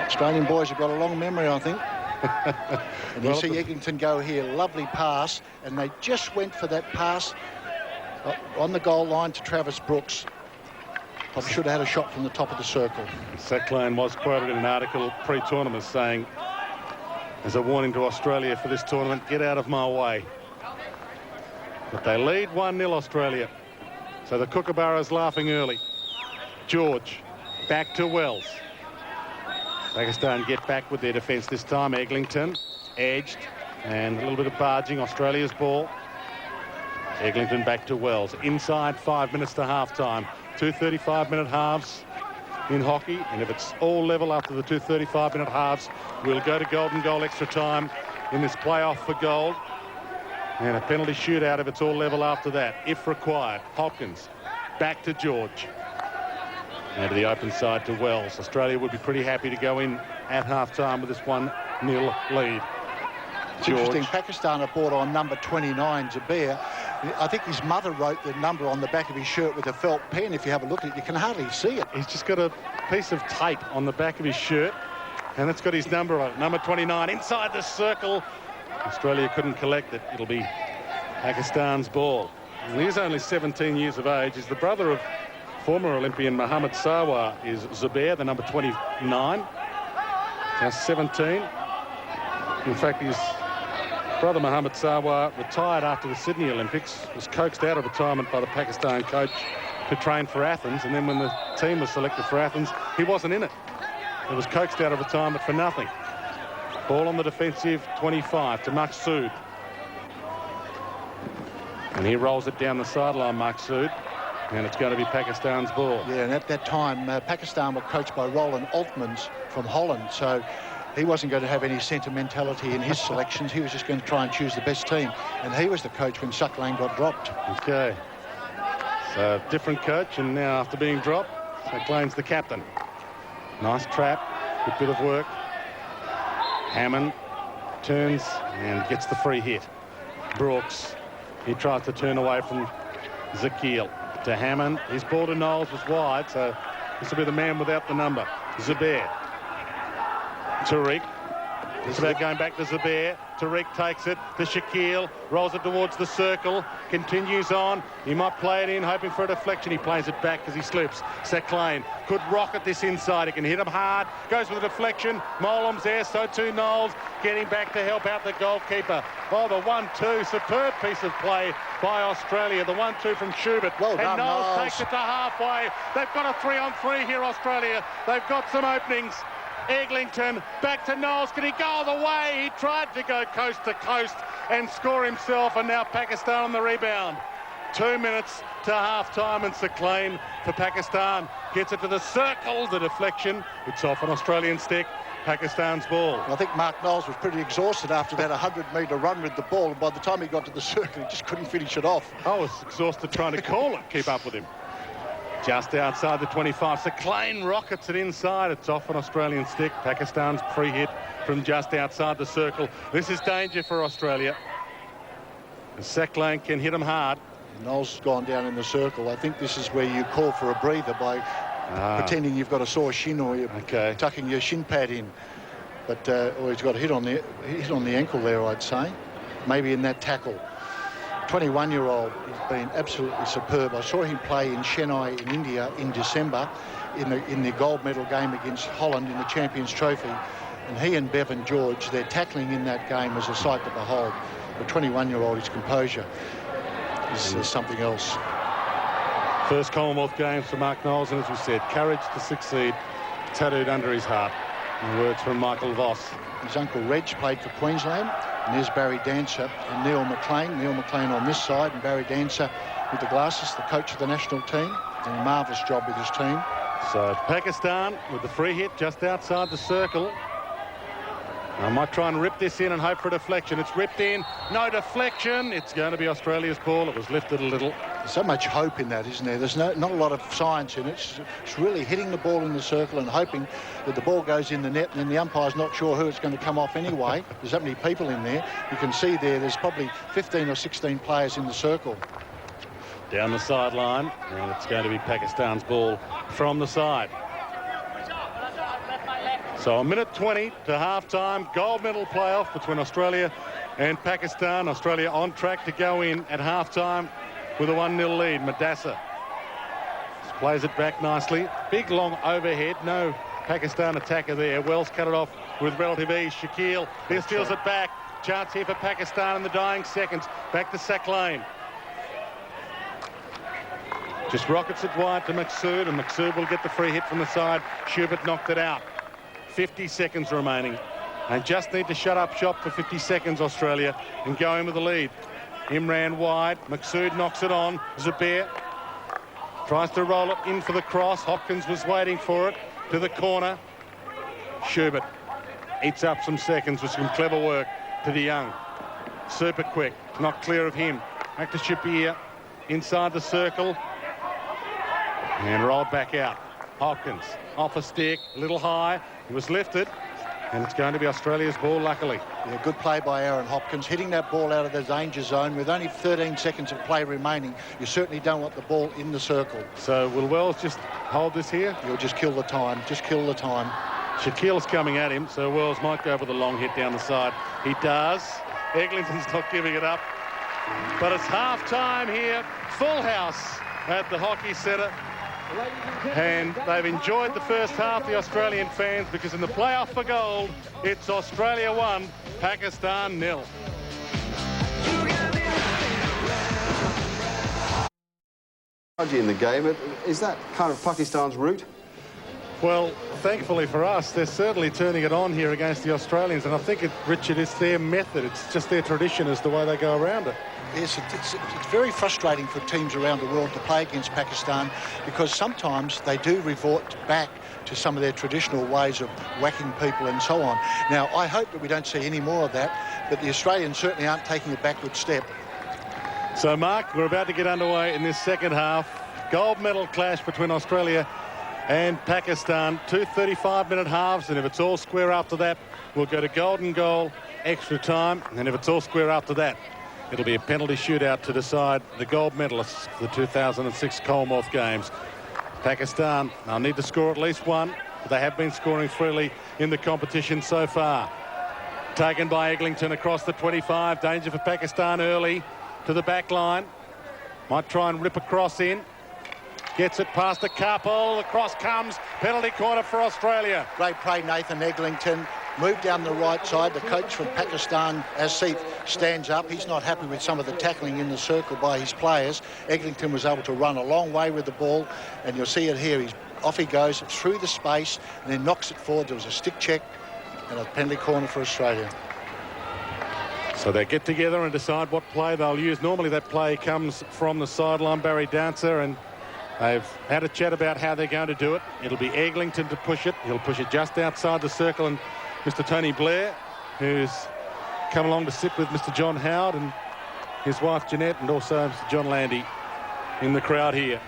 Australian boys have got a long memory, I think. And you see Eglinton go here. Lovely pass. And they just went for that pass on the goal line to Travis Brooks. Probably should have had a shot from the top of the circle. Saklain was quoted in an article pre-tournament saying, as a warning to Australia for this tournament, get out of my way. But they lead 1-0 Australia. So the Kookaburras laughing early. George back to Wells. Pakistan get back with their defence this time. Eglinton edged and a little bit of barging. Australia's ball. Eglinton back to Wells. Inside 5 minutes to half-time. 2 35-minute halves in hockey, and if it's all level after the 2 35-minute halves, we'll go to golden goal extra time in this playoff for gold. And a penalty shootout if it's all level after that, if required. Hopkins back to George. And to the open side to Wells. Australia would be pretty happy to go in at half-time with this 1-0 lead. It's interesting, Pakistan have brought on number 29, Zubair. I think his mother wrote the number on the back of his shirt with a felt pen. If you have a look at it, you can hardly see it. He's just got a piece of tape on the back of his shirt, and it's got his number on it, number 29, inside the circle. Australia couldn't collect it. It'll be Pakistan's ball. And he's only 17 years of age. He's the brother of former Olympian Mohammed Sawar, is Zubair, the number 29. Now 17. In fact, his brother Mohammed Sawar retired after the Sydney Olympics, was coaxed out of retirement by the Pakistan coach to train for Athens, and then when the team was selected for Athens, he wasn't in it. He was coaxed out of retirement for nothing. Ball on the defensive 25 to Maqsood. And he rolls it down the sideline, Maqsood. And it's going to be Pakistan's ball. Yeah, and at that time, Pakistan were coached by Roland Altmans from Holland, so he wasn't going to have any sentimentality in his selections. He was just going to try and choose the best team. And he was the coach when Suck Lane got dropped. Okay. So, different coach, and now after being dropped, Suck Lane's the captain. Nice trap, good bit of work. Hammond turns and gets the free hit. Brooks, he tries to turn away from Zakil. To Hammond. His ball to Knowles was wide, so this will be the man without the number. Zubair. Tariq. It's about going back to Zubair. Tariq takes it to Shaquille, rolls it towards the circle, continues on. He might play it in, hoping for a deflection. He plays it back as he slips. Sacklane could rocket this inside. He can hit him hard. Goes with a deflection. Molam's there, so too Knowles. Getting back to help out the goalkeeper. Oh, the 1-2. Superb piece of play by Australia. The 1-2 from Schubert. Well done, and Knowles Knowles. takes it to halfway. They've got a 3-on-3 here, Australia. They've got some openings. Eglinton back to Knowles. Can he go all the way? He tried to go coast to coast and score himself, and now Pakistan on the rebound. 2 minutes to half-time, and Sacklane for Pakistan gets it to the circle. The deflection, it's off an Australian stick. Pakistan's ball. I think Mark Knowles was pretty exhausted after that 100-metre run with the ball, and by the time he got to the circle, he just couldn't finish it off. I was exhausted trying to call it, keep up with him. Just outside the 25. Sacklane rockets it inside. It's off an Australian stick. Pakistan's free hit from just outside the circle. This is danger for Australia. Sacklane can hit him hard. Knowles has gone down in the circle. I think this is where you call for a breather by pretending you've got a sore shin, or you're tucking your shin pad in. But or he's got a hit on the ankle there, I'd say. Maybe in that tackle. 21-year-old, he's been absolutely superb. I saw him play in Chennai in India in December in the gold medal game against Holland in the Champions Trophy. And he and Bevan George, their tackling in that game was a sight to behold. The 21-year-old, his composure is something else. First Commonwealth Games for Mark Knowles, and as we said, courage to succeed tattooed under his heart. And words from Michael Voss. His uncle Reg played for Queensland. And there's Barry Dancer and Neil McLean. Neil McLean on this side, and Barry Dancer with the glasses, the coach of the national team. Doing a marvellous job with his team. So Pakistan with the free hit just outside the circle. I might try and rip this in and hope for a deflection. It's ripped in, no deflection. It's going to be Australia's ball. It was lifted a little. There's so much hope in that, isn't there? There's not a lot of science in it. It's really hitting the ball in the circle and hoping that the ball goes in the net, and then the umpire's not sure who it's going to come off anyway. There's that many people in there. You can see there's probably 15 or 16 players in the circle. Down the sideline, and it's going to be Pakistan's ball from the side. So a minute 20 to half-time. Gold medal playoff between Australia and Pakistan. Australia on track to go in at half-time with a 1-0 lead. Madassa plays it back nicely. Big long overhead. No Pakistan attacker there. Wells cut it off with relative ease. Shaquille here steals it back. Chance here for Pakistan in the dying seconds. Back to Sacklane. Just rockets it wide to Maqsood, and Maqsood will get the free hit from the side. Schubert knocked it out. 50 seconds remaining. They just need to shut up shop for 50 seconds, Australia, and go in with the lead. Imran wide. Maqsood knocks it on. Zubair tries to roll it in for the cross. Hopkins was waiting for it to the corner. Schubert eats up some seconds with some clever work to the young. Super quick to not clear of him. Back to Shapir, inside the circle, and rolled back out. Hopkins, off a stick, a little high. It was lifted, and it's going to be Australia's ball, luckily. Yeah, good play by Aaron Hopkins, hitting that ball out of the danger zone with only 13 seconds of play remaining. You certainly don't want the ball in the circle. So will Wells just hold this here? You'll just kill the time, just kill the time. Shaquille's coming at him, so Wells might go for the long hit down the side. He does. Eglinton's not giving it up. But it's half-time here. Full house at the Hockey Centre. And they've enjoyed the first half, the Australian fans, because in the playoff for gold, it's Australia 1, Pakistan 0. In the game, is that kind of Pakistan's route? Well, thankfully for us, they're certainly turning it on here against the Australians, and I think, Richard, it's their method. It's just their tradition as the way they go around it. Yes, it's very frustrating for teams around the world to play against Pakistan, because sometimes they do revert back to some of their traditional ways of whacking people and so on. Now, I hope that we don't see any more of that, but the Australians certainly aren't taking a backward step. So, Mark, we're about to get underway in this second half. Gold medal clash between Australia and Pakistan. 2 35-minute halves, and if it's all square after that, we'll go to golden goal, extra time, and if it's all square after that, it'll be a penalty shootout to decide the gold medalists for the 2006 Commonwealth Games. Pakistan, they'll need to score at least one, but they have been scoring freely in the competition so far. Taken by Eglinton across the 25. Danger for Pakistan early to the back line. Might try and rip across in. Gets it past a couple. The cross comes. Penalty corner for Australia. Great play, Nathan Eglinton. Moved down the right side. The coach from Pakistan, Asif, stands up. He's not happy with some of the tackling in the circle by his players. Eglinton was able to run a long way with the ball, and you'll see it here. Off he goes through the space and then knocks it forward. There was a stick check and a penalty corner for Australia. So they get together and decide what play they'll use. Normally that play comes from the sideline, Barry Dancer, and they've had a chat about how they're going to do it. It'll be Eglinton to push it. He'll push it just outside the circle, and Mr. Tony Blair, who's come along to sit with Mr. John Howard and his wife Jeanette, and also Mr. John Landy in the crowd here.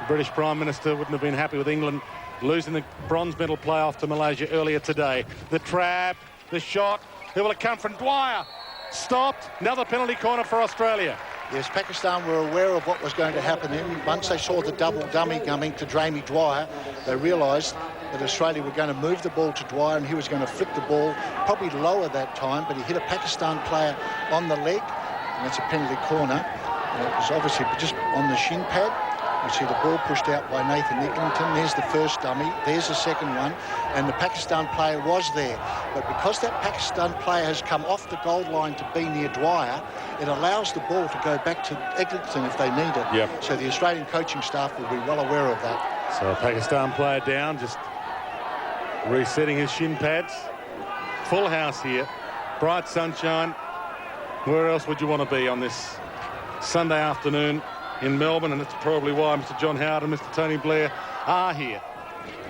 The British Prime Minister wouldn't have been happy with England losing the bronze medal playoff to Malaysia earlier today. The trap, the shot, who will it come from? Dwyer, stopped. Another penalty corner for Australia. Yes, Pakistan were aware of what was going to happen. Once they saw the double dummy coming to Jamie Dwyer, they realised that Australia were going to move the ball to Dwyer, and he was going to flick the ball probably lower that time, but he hit a Pakistan player on the leg, and that's a penalty corner. And it was obviously just on the shin pad. You see the ball pushed out by Nathan Eglinton. There's the first dummy. There's the second one. And the Pakistan player was there. But because that Pakistan player has come off the goal line to be near Dwyer, it allows the ball to go back to Eglinton if they need it. Yep. So the Australian coaching staff will be well aware of that. So a Pakistan player down, just resetting his shin pads. Full house here. Bright sunshine. Where else would you want to be on this Sunday afternoon in Melbourne? And that's probably why Mr. John Howard and Mr. Tony Blair are here.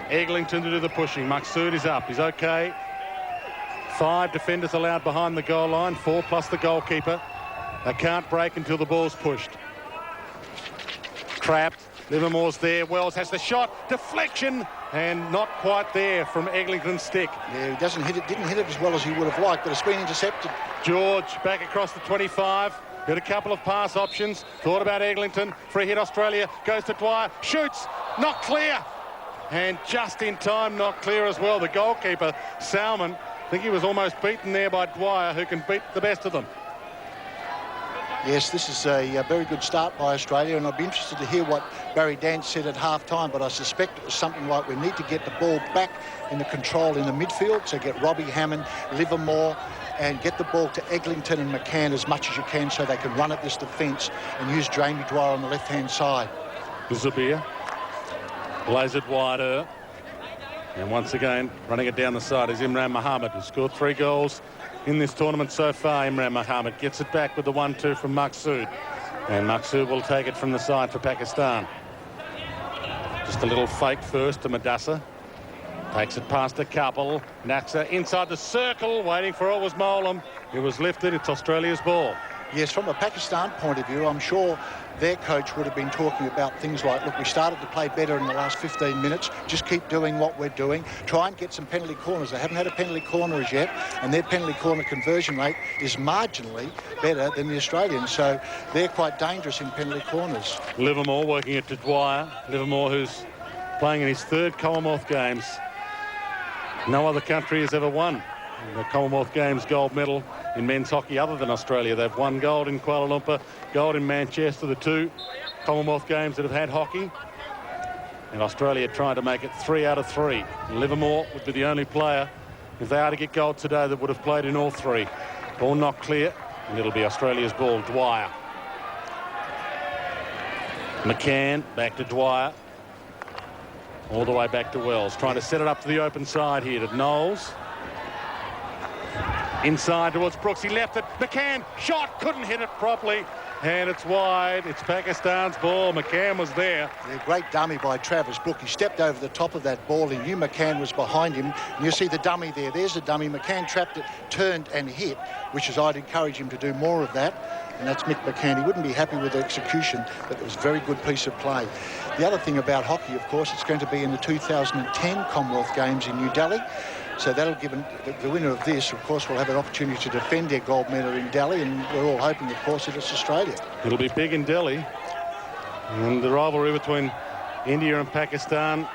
Eglinton to do the pushing. Maqsood is up. He's okay. 5 defenders allowed behind the goal line. 4 plus the goalkeeper. They can't break until the ball's pushed. Trapped. Livermore's there. Wells has the shot. Deflection. And not quite there from Eglinton's stick. Yeah, he doesn't hit it. Didn't hit it as well as he would have liked, but it's been intercepted. George back across the 25. Got a couple of pass options. Thought about Eglinton. Free hit Australia. Goes to Dwyer. Shoots. Not clear. And just in time, not clear as well. The goalkeeper, Salmon, I think he was almost beaten there by Dwyer, who can beat the best of them. Yes, this is a very good start by Australia, and I'd be interested to hear what Barry Dance said at half-time, but I suspect it was something like we need to get the ball back in the control in the midfield, so get Robbie Hammond, Livermore, and get the ball to Eglinton and McCann as much as you can so they can run at this defence and use Jamie Dwyer on the left-hand side. Zabir lays it wider. And once again, running it down the side is Imran Mohammed, who scored 3 goals in this tournament so far. Imran Mohammed gets it back with the 1-2 from Maqsood. And Maqsood will take it from the side for Pakistan. Just a little fake first to Madassa. Takes it past a couple. Naxa inside the circle, waiting for it was Molam. It was lifted. It's Australia's ball. Yes, from a Pakistan point of view, I'm sure their coach would have been talking about things like, look, we started to play better in the last 15 minutes. Just keep doing what we're doing. Try and get some penalty corners. They haven't had a penalty corner as yet, and their penalty corner conversion rate is marginally better than the Australians. So they're quite dangerous in penalty corners. Livermore working it to Dwyer. Livermore, who's playing in his third Commonwealth Games. No other country has ever won the Commonwealth Games gold medal in men's hockey other than Australia. They've won gold in Kuala Lumpur, gold in Manchester, the two Commonwealth Games that have had hockey. And Australia trying to make it 3 out of 3. Livermore would be the only player, if they are to get gold today, that would have played in all 3. Ball knocked clear, and it'll be Australia's ball. Dwyer. McCann back to Dwyer. All the way back to Wells. Trying to set it up to the open side here to Knowles. Inside towards Brooks. He left it. McCann shot. Couldn't hit it properly. And it's wide. It's Pakistan's ball. McCann was there. Yeah, great dummy by Travis Brooke. He stepped over the top of that ball. He knew McCann was behind him. And you see the dummy there. There's the dummy. McCann trapped it, turned and hit, which is, I'd encourage him to do more of that. And that's Mick McCann. He wouldn't be happy with the execution, but it was a very good piece of play. The other thing about hockey, of course, it's going to be in the 2010 Commonwealth Games in New Delhi. So that'll give the winner of this, of course, will have an opportunity to defend their gold medal in Delhi, and we're all hoping, of course, that it's Australia. It'll be big in Delhi. And the rivalry between India and Pakistan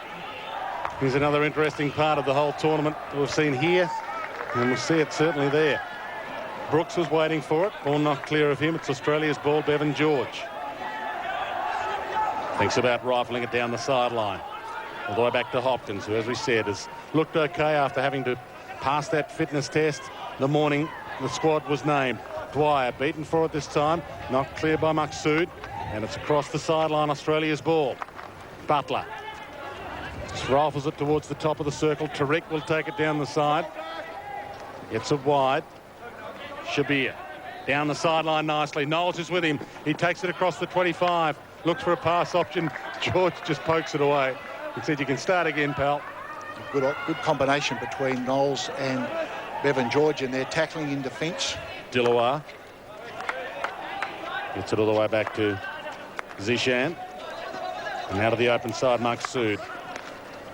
is another interesting part of the whole tournament that we've seen here, and we'll see it certainly there. Brooks was waiting for it. Ball knocked clear of him. It's Australia's ball. Bevan George thinks about rifling it down the sideline. All the way back to Hopkins, who, as we said, has looked okay after having to pass that fitness test the morning the squad was named. Dwyer beaten for it this time. Knocked clear by Maqsood. And it's across the sideline, Australia's ball. Butler just rifles it towards the top of the circle. Tariq will take it down the side. Gets it wide. Shabir down the sideline nicely. Knowles is with him. He takes it across the 25. Looks for a pass option. George just pokes it away. He said, you can start again, pal. Good combination between Knowles and Bevan George in their tackling in defence. Dilawar gets it all the way back to Zishan. And out of the open side, Maqsood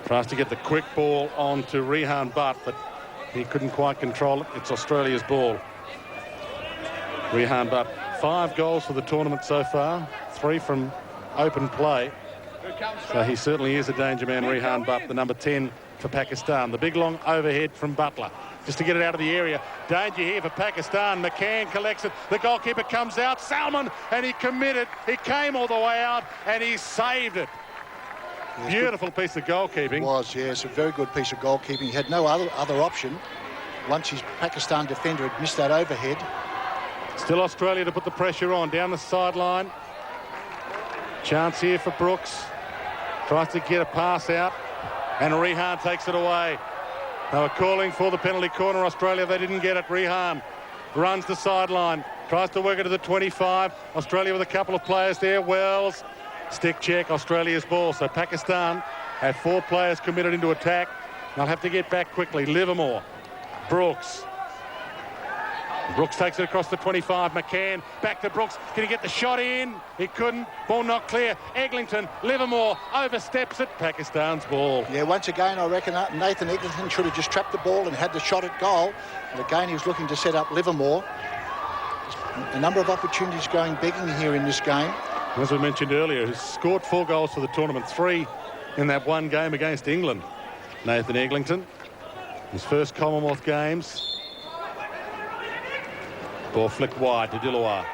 tries to get the quick ball on to Rehan Butt, but he couldn't quite control it. It's Australia's ball. Rehan Butt, 5 goals for the tournament so far, 3 from open play. So he certainly is a danger man, Rehan Butt, the number 10 for Pakistan. The big long overhead from Butler just to get it out of the area. Danger here for Pakistan. McCann collects it. The goalkeeper comes out. Salman, and he committed. He came all the way out and he saved it. Yes, beautiful piece of goalkeeping. It was, yes, a very good piece of goalkeeping. He had no other option once his Pakistan defender had missed that overhead. Still Australia to put the pressure on down the sideline. Chance here for Brooks. Tries to get a pass out, and Rehan takes it away. They were calling for the penalty corner, Australia. They didn't get it. Rehan runs the sideline, tries to work it to the 25. Australia with a couple of players there. Wells, stick check, Australia's ball. So Pakistan have 4 players committed into attack. They'll have to get back quickly. Livermore, Brooks. Brooks takes it across the 25. McCann back to Brooks. Can he get the shot in? He couldn't. Ball not clear. Eglinton, Livermore oversteps it. Pakistan's ball. Yeah, once again, I reckon Nathan Eglinton should have just trapped the ball and had the shot at goal. And again, he was looking to set up Livermore. A number of opportunities going begging here in this game. As we mentioned earlier, he's scored 4 goals for the tournament, 3 in that one game against England. Nathan Eglinton, his first Commonwealth Games. Ball flicked wide to Dilawar.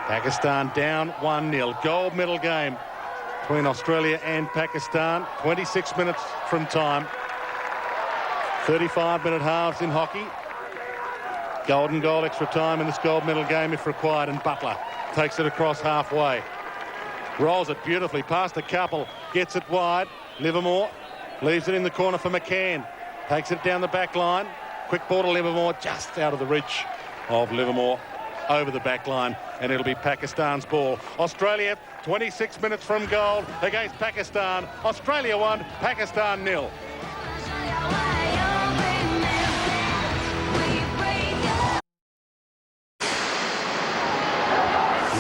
Pakistan down 1-0. Gold medal game between Australia and Pakistan. 26 minutes from time. 35-minute halves in hockey. Golden goal extra time in this gold medal game if required. And Butler takes it across halfway. Rolls it beautifully past a couple. Gets it wide. Livermore leaves it in the corner for McCann. Takes it down the back line. Quick ball to Livermore, just out of the reach of Livermore over the back line, and it'll be Pakistan's ball. Australia 26 minutes from goal against Pakistan. Australia 1, Pakistan 0.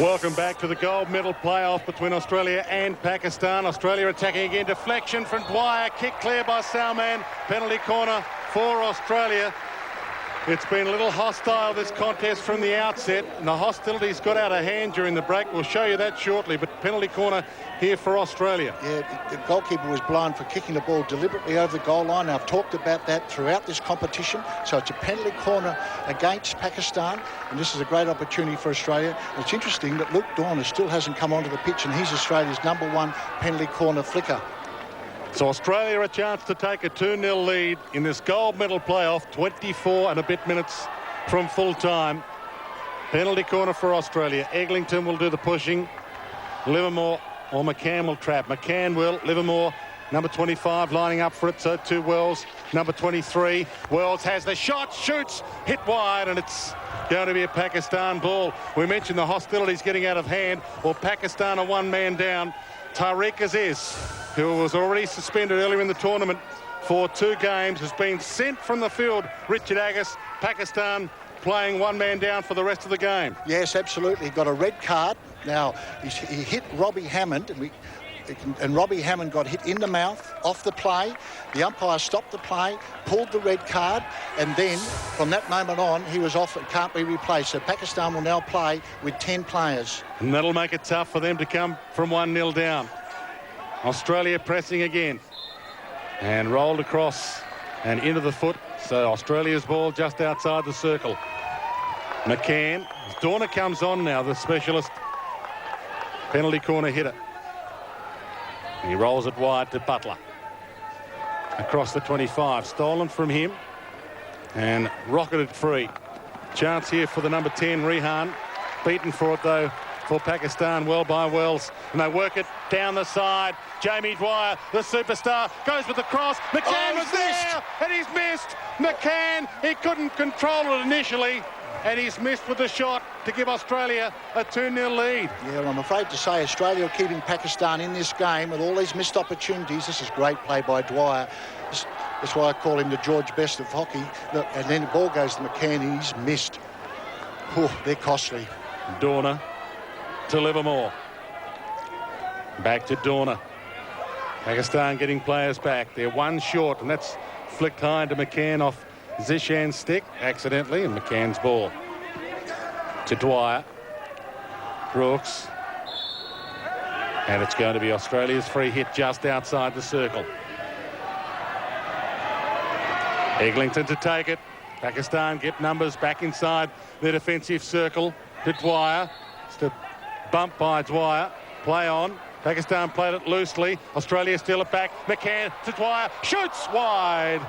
Welcome back to the gold medal playoff between Australia and Pakistan. Australia attacking again. Deflection from Dwyer. Kick clear by Salman. Penalty corner for Australia. It's been a little hostile, this contest, from the outset, and the hostilities got out of hand during the break. We'll show you that shortly, but penalty corner here for Australia. Yeah, the goalkeeper was blind for kicking the ball deliberately over the goal line. I've talked about that throughout this competition. So it's a penalty corner against Pakistan, and this is a great opportunity for Australia. And it's interesting that Luke Dorner still hasn't come onto the pitch, and he's Australia's #1 penalty corner flicker. So Australia a chance to take a 2-0 lead in this gold medal playoff, 24 and a bit minutes from full time. Penalty corner for Australia. Eglinton will do the pushing. Livermore or McCann will trap. McCann will. Livermore, number 25, lining up for it. So too Wells, number 23. Wells has the shot, shoots, hit wide, and it's going to be a Pakistan ball. We mentioned the hostilities getting out of hand. Well, Pakistan are one man down. Tariq Aziz, who was already suspended earlier in the tournament for 2 games, has been sent from the field. Richard Agus, Pakistan playing one man down for the rest of the game. Yes, absolutely. He got a red card. Now, he hit Robbie Hammond, and Robbie Hammond got hit in the mouth, off the play. The umpire stopped the play, pulled the red card, and then from that moment on, he was off. It can't be replaced. So Pakistan will now play with 10 players. And that'll make it tough for them to come from 1-0 down. Australia pressing again. And rolled across and into the foot. So Australia's ball just outside the circle. McCann. Dorner comes on now, the specialist penalty corner hitter. He rolls it wide to Butler. Across the 25. Stolen from him. And rocketed free. Chance here for the number 10, Rehan. Beaten for it, though, for Pakistan. Well by Wells. And they work it down the side. Jamie Dwyer, the superstar, goes with the cross. McCann was there, and he's missed. McCann, he couldn't control it initially, and he's missed with the shot to give Australia a 2-0 lead. Yeah, well, I'm afraid to say Australia are keeping Pakistan in this game with all these missed opportunities. This is great play by Dwyer. That's why I call him the George Best of hockey. Look, and then the ball goes to McCann, and he's missed. Oh, they're costly. Dorner to Livermore. Back to Dorner. Pakistan getting players back. They're one short, and that's flicked high into McCann off Zishan's stick accidentally, and McCann's ball to Dwyer. Brooks. And it's going to be Australia's free hit just outside the circle. Eglinton to take it. Pakistan get numbers back inside their defensive circle to Dwyer. It's a bump by Dwyer. Play on. Pakistan played it loosely. Australia steal it back. McCann to Dwyer. Shoots wide.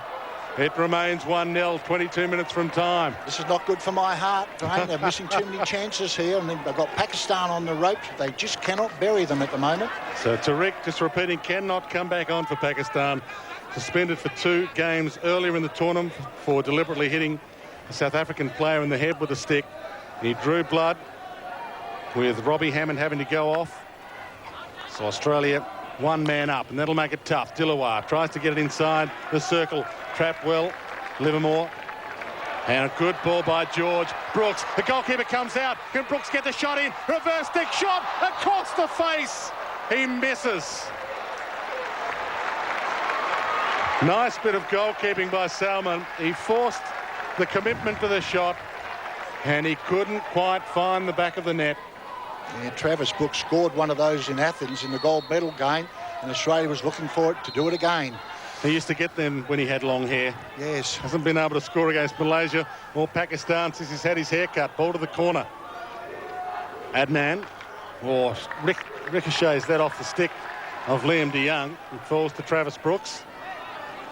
It remains 1-0, 22 minutes from time. This is not good for my heart, Dwayne. They're missing too many chances here, and they've got Pakistan on the ropes. They just cannot bury them at the moment. So Tariq, just repeating, cannot come back on for Pakistan. Suspended for 2 games earlier in the tournament for deliberately hitting a South African player in the head with a stick. He drew blood, with Robbie Hammond having to go off. So Australia one man up, and that'll make it tough. Dilawar tries to get it inside the circle. Trapped well. Livermore. And a good ball by George. Brooks. The goalkeeper comes out. Can Brooks get the shot in? Reverse stick shot across the face. He misses. Nice bit of goalkeeping by Salman. He forced the commitment to the shot, and he couldn't quite find the back of the net. Yeah, Travis Brooks scored one of those in Athens in the gold medal game, and Australia was looking for it to do it again. He used to get them when he had long hair. Yes. Hasn't been able to score against Malaysia or Pakistan since he's had his haircut. Ball to the corner. Adnan. Or ricochets that off the stick of Liam de Young. It falls to Travis Brooks.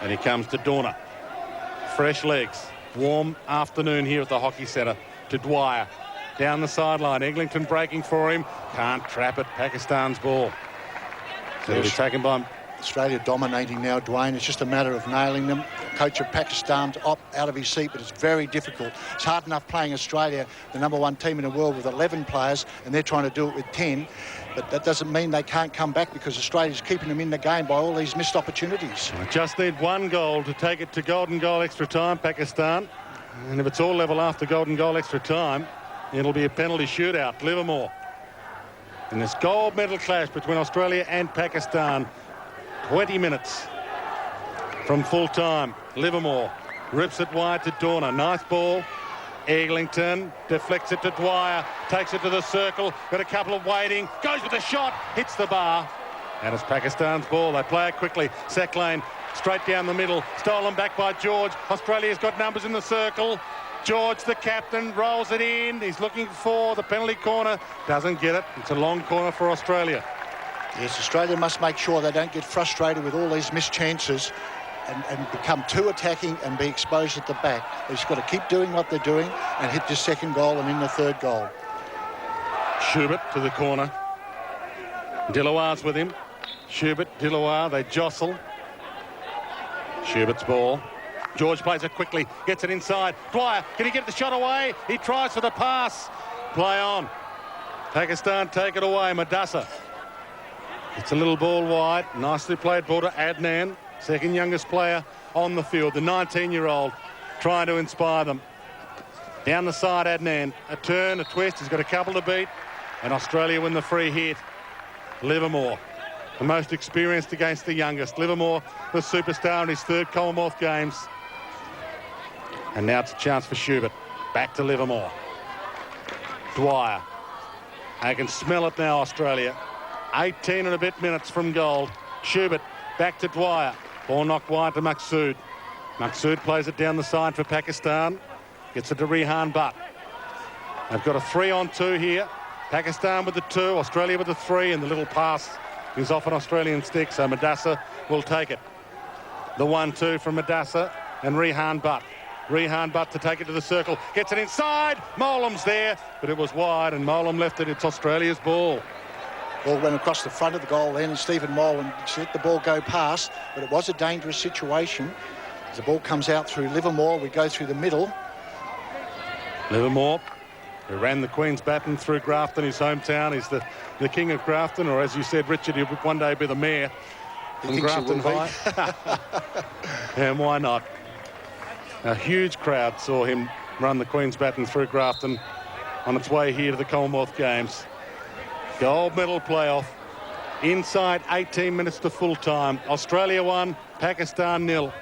And he comes to Dorner. Fresh legs. Warm afternoon here at the Hockey Centre to Dwyer. Down the sideline. Eglinton breaking for him. Can't trap it. Pakistan's ball. So it'll be taken by Australia dominating now, Dwayne. It's just a matter of nailing them. The coach of Pakistan's out of his seat, but it's very difficult. It's hard enough playing Australia, the #1 team in the world, with 11 players, and they're trying to do it with 10. But that doesn't mean they can't come back, because Australia's keeping them in the game by all these missed opportunities. Just need 1 goal to take it to golden goal extra time, Pakistan. And if it's all level after golden goal extra time, it'll be a penalty shootout. Livermore in this gold medal clash between Australia and Pakistan. 20 minutes from full time. Livermore rips it wide to Dorner. Nice ball. Eglinton deflects it to Dwyer, takes it to the circle, got a couple of waiting, goes with a shot, hits the bar. And it's Pakistan's ball. They play it quickly. Sack lane straight down the middle, stolen back by George. Australia's got numbers in the circle. George, the captain, rolls it in. He's looking for the penalty corner. Doesn't get it. It's a long corner for Australia. Yes, Australia must make sure they don't get frustrated with all these missed chances and become too attacking and be exposed at the back. They've just got to keep doing what they're doing and hit the second goal and in the third goal. Schubert to the corner. Dillawar's with him. Schubert, Dillawar, they jostle. Schubert's ball. George plays it quickly, gets it inside. Dwyer, can he get the shot away? He tries for the pass. Play on. Pakistan take it away. Madassa. It's a little ball wide. Nicely played ball to Adnan, second youngest player on the field. The 19-year-old trying to inspire them. Down the side, Adnan. A turn, a twist. He's got a couple to beat. And Australia win the free hit. Livermore, the most experienced against the youngest. Livermore, the superstar in his third Commonwealth Games. And now it's a chance for Schubert. Back to Livermore. Dwyer. They can smell it now, Australia. 18 and a bit minutes from goal. Schubert back to Dwyer. Ball knocked wide to Maqsood. Maqsood plays it down the side for Pakistan. Gets it to Rehan Butt. They've got a 3-on-2 here. Pakistan with the 2, Australia with the 3, and the little pass is off an Australian stick, so Madassa will take it. The 1-2 from Madassa and Rehan Butt. Rehan Butt to take it to the circle. Gets it inside. Molam's there, but it was wide, and Molam left it. It's Australia's ball. Ball went across the front of the goal then, and Stephen Molam let the ball go past, but it was a dangerous situation. As the ball comes out through Livermore, we go through the middle. Livermore, who ran the Queen's baton through Grafton, his hometown. He's the king of Grafton, or as you said, Richard, he'll one day be the mayor from Grafton High. And why not? A huge crowd saw him run the Queen's baton through Grafton on its way here to the Commonwealth Games. Gold medal playoff. Inside 18 minutes to full time. Australia 1, Pakistan 0.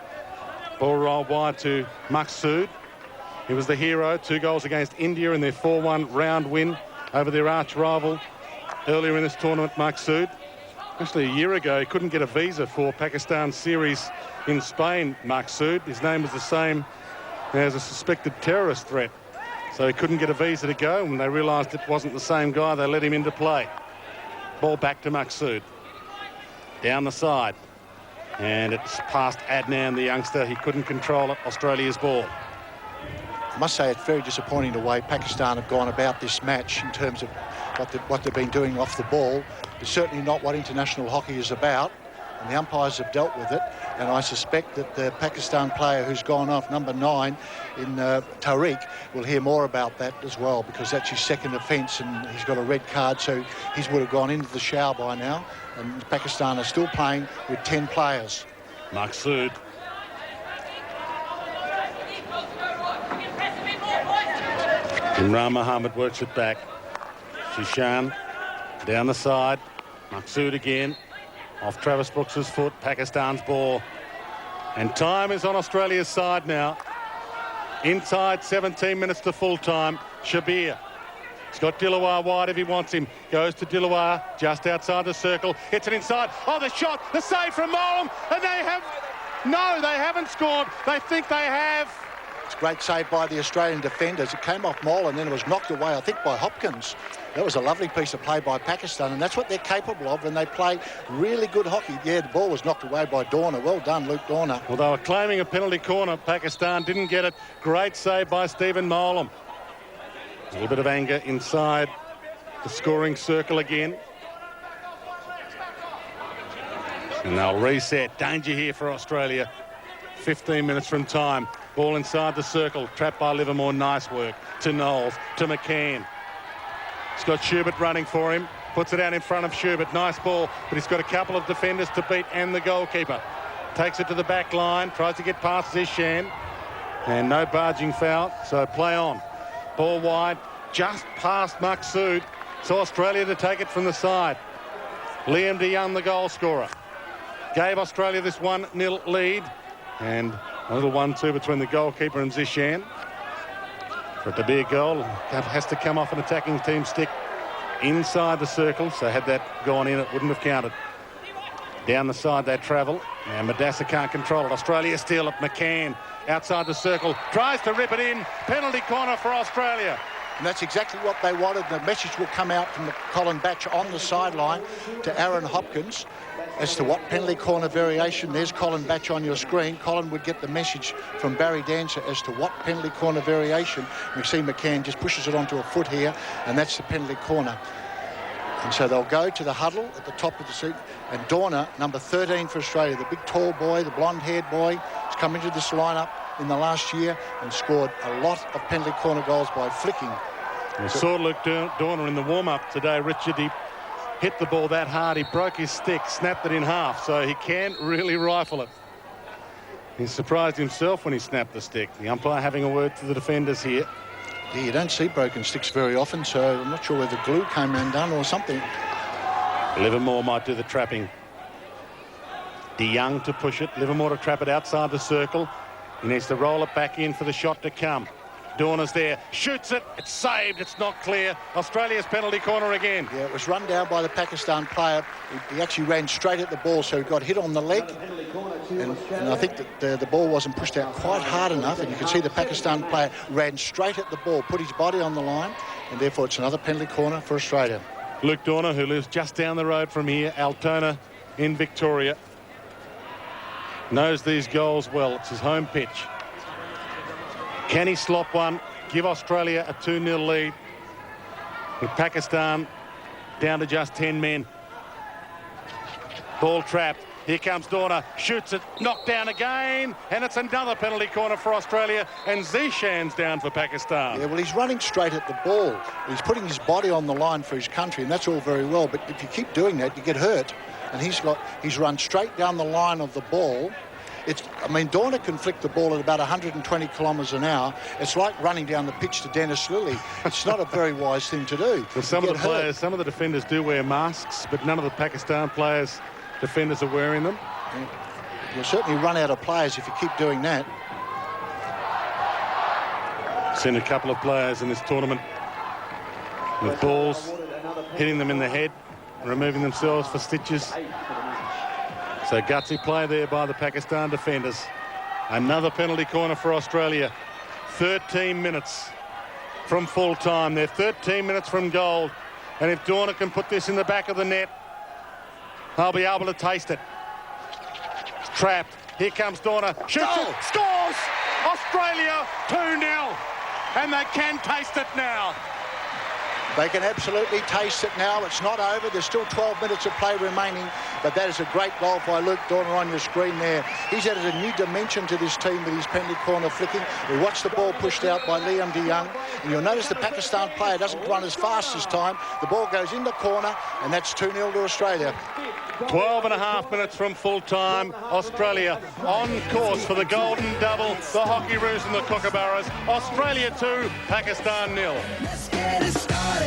Ball rolled wide to Maqsood. He was the hero, 2 goals against India in their 4-1 round win over their arch rival earlier in this tournament, Maqsood. Actually, a year ago, he couldn't get a visa for Pakistan's series in Spain, Maqsood. His name was the same as a suspected terrorist threat. So he couldn't get a visa to go. When they realised it wasn't the same guy, they let him into play. Ball back to Maqsood. Down the side. And it's past Adnan, the youngster. He couldn't control it. Australia's ball. I must say it's very disappointing the way Pakistan have gone about this match in terms of what they've been doing off the ball. It's certainly not what international hockey is about, and the umpires have dealt with it. And I suspect that the Pakistan player who's gone off, number 9 in Tariq, will hear more about that as well, because that's his second offence and he's got a red card, so he would have gone into the shower by now. And Pakistan are still playing with 10 players. Maqsood. Imran Mohammed works it back. Shishan down the side. Maqsood again. Off Travis Brooks's foot. Pakistan's ball. And time is on Australia's side now. Inside 17 minutes to full time. Shabir. He's got Dillawar wide if he wants him. Goes to Dillawar just outside the circle. Hits it inside. Oh, the shot. The save from Molam. And they have... No, they haven't scored. They think they have. It's a great save by the Australian defenders. It came off Molam and then it was knocked away, I think, by Hopkins. That was a lovely piece of play by Pakistan, and that's what they're capable of when they play really good hockey. Yeah, the ball was knocked away by Dorner. Well done, Luke Dorner. Well, they were claiming a penalty corner. Pakistan didn't get it. Great save by Stephen Molam. A little bit of anger inside the scoring circle again. And they'll reset. Danger here for Australia. 15 minutes from time. Ball inside the circle. Trapped by Livermore. Nice work. To Knowles. To McCann. He's got Schubert running for him. Puts it out in front of Schubert. Nice ball. But he's got a couple of defenders to beat and the goalkeeper. Takes it to the back line. Tries to get past Zishan. And no barging foul. So play on. Ball wide. Just past Maqsood. So Australia to take it from the side. Liam de Young, the goal scorer, gave Australia this 1-0 lead, and a little 1-2 between the goalkeeper and Zishan. For it to be a goal, it has to come off an attacking team stick inside the circle, so had that gone in, it wouldn't have counted. Down the side they travel. Now Madassa can't control it. Australia steal it. McCann outside the circle, tries to rip it in. Penalty corner for Australia. And that's exactly what they wanted. The message will come out from Colin Batch on the sideline to Aaron Hopkins as to what penalty corner variation. There's Colin Batch on your screen. Colin would get the message from Barry Dancer as to what penalty corner variation. We see McCann just pushes it onto a foot here, and that's the penalty corner. And so they'll go to the huddle at the top of the seat. And Dorner, number 13 for Australia, the big tall boy, the blonde-haired boy, has come into this lineup in the last year and scored a lot of penalty corner goals by flicking. We saw Luke Dorner in the warm-up today, Richard. He hit the ball that hard, he broke his stick, snapped it in half, so he can't really rifle it. He surprised himself when he snapped the stick. The umpire having a word to the defenders here. Yeah, you don't see broken sticks very often, so I'm not sure whether glue came undone or something. Livermore might do the trapping. De Young to push it, Livermore to trap it outside the circle. He needs to roll it back in for the shot to come. Dorner's there, shoots it, it's saved, it's not clear. Australia's penalty corner again. Yeah, it was run down by the Pakistan player. He actually ran straight at the ball, so he got hit on the leg. And I think that the ball wasn't pushed out quite hard enough, and you can see the Pakistan player ran straight at the ball, put his body on the line, and therefore it's another penalty corner for Australia. Luke Dorner, who lives just down the road from here, Altona in Victoria, knows these goals well. It's his home pitch. Can he slot one, give Australia a 2-0 lead, with Pakistan down to just 10 men? Ball trapped. Here comes Dorner, shoots it, knocked down again, and it's another penalty corner for Australia, and Zishan's down for Pakistan. Yeah, well, he's running straight at the ball. He's putting his body on the line for his country, and that's all very well, but if you keep doing that, you get hurt. And he's run straight down the line of the ball. Dorner can flick the ball at about 120 kilometres an hour. It's like running down the pitch to Dennis Lilly. It's not a very wise thing to do. Well, some of the defenders do wear masks, but none of the Pakistan defenders are wearing them. Yeah. You'll certainly run out of players if you keep doing that. Seen a couple of players in this tournament with balls hitting them in the head, removing themselves for stitches. So gutsy play there by the Pakistan defenders. Another penalty corner for Australia. 13 minutes from full time. They're 13 minutes from goal. And if Dorner can put this in the back of the net, they'll be able to taste it. It's trapped. Here comes Dorner. Shoots it. Scores! Australia 2-0. And they can taste it now. They can absolutely taste it now. It's not over. There's still 12 minutes of play remaining, but that is a great goal by Luke Dorner on your screen there. He's added a new dimension to this team with his penalty corner flicking. We watched the ball pushed out by Liam de Young, and you'll notice the Pakistan player doesn't run as fast this time. The ball goes in the corner, and that's 2-0 to Australia. 12.5 minutes from full time. Australia on course for the golden double. The Hockeyroos and the Kookaburras. Australia 2, Pakistan 0. Let's get it started.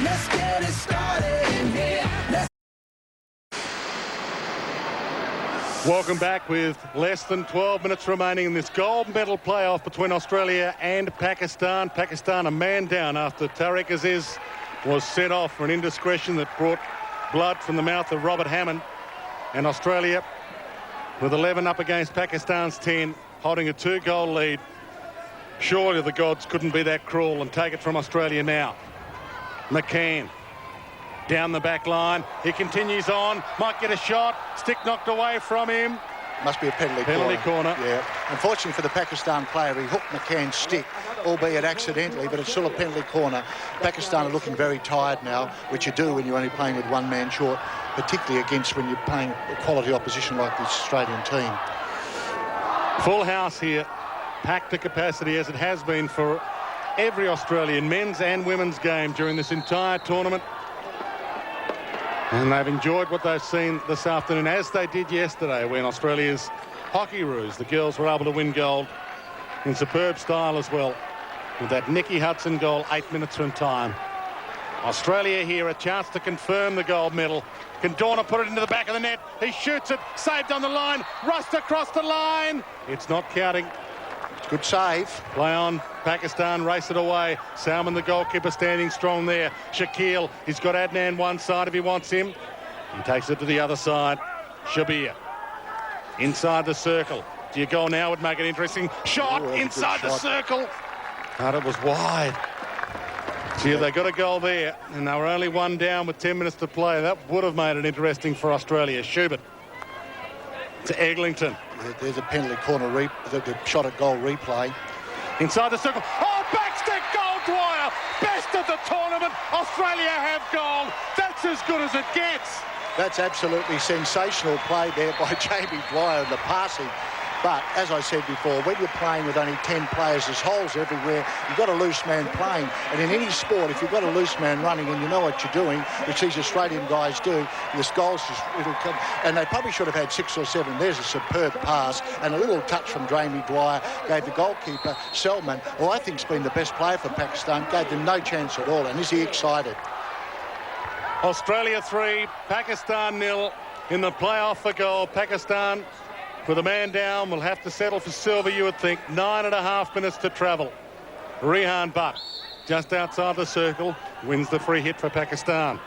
Let's get it started in here. Welcome back with less than 12 minutes remaining in this gold medal playoff between Australia and Pakistan. Pakistan a man down after Tariq Aziz was sent off for an indiscretion that brought blood from the mouth of Robert Hammond. And Australia with 11 up against Pakistan's 10, holding a 2-goal lead. Surely the gods couldn't be that cruel and take it from Australia now. McCann down the back line. He continues on, might get a shot. Stick knocked away from him. Must be a penalty corner. Yeah. Unfortunately for the Pakistan player, he hooked McCann's stick, albeit accidentally, but it's still a penalty corner. Pakistan are looking very tired now, which you do when you're only playing with one man short, particularly against when you're playing a quality opposition like this Australian team. Full house here, packed to capacity as it has been for every Australian men's and women's game during this entire tournament. And they've enjoyed what they've seen this afternoon, as they did yesterday when Australia's Hockeyroos, the girls, were able to win gold in superb style as well, with that Nikki Hudson goal 8 minutes from time. Australia here, a chance to confirm the gold medal. Can Dorner put it into the back of the net? He shoots it, saved on the line, Rust across the line. It's not counting. Good save. Play on, Pakistan race it away. Salman, the goalkeeper, standing strong there. Shakil, he's got Adnan one side if he wants him. He takes it to the other side. Shabir, inside the circle. Do you go now? Would make it interesting. Shot inside the circle. But it was wide. Gee, they got a goal there, and they were only one down with 10 minutes to play. That would have made it interesting for Australia. Schubert to Eglinton. Yeah, there's a penalty corner, the shot at goal replay. Inside the circle. Oh, backstick goal, Dwyer. Best of the tournament. Australia have gold. That's as good as it gets. That's absolutely sensational play there by Jamie Dwyer and the passing. But, as I said before, when you're playing with only 10 players, there's holes everywhere. You've got a loose man playing. And in any sport, if you've got a loose man running and you know what you're doing, which these Australian guys do, this goal's just, it'll come. And they probably should have had 6 or 7. There's a superb pass and a little touch from Jamie Dwyer. Gave the goalkeeper, Selman, who I think's been the best player for Pakistan, gave them no chance at all. And is he excited? Australia 3, Pakistan 0 in the playoff for gold. Pakistan, with a man down, will have to settle for silver, you would think. 9.5 minutes to travel. Rehan Butt, just outside the circle, wins the free hit for Pakistan.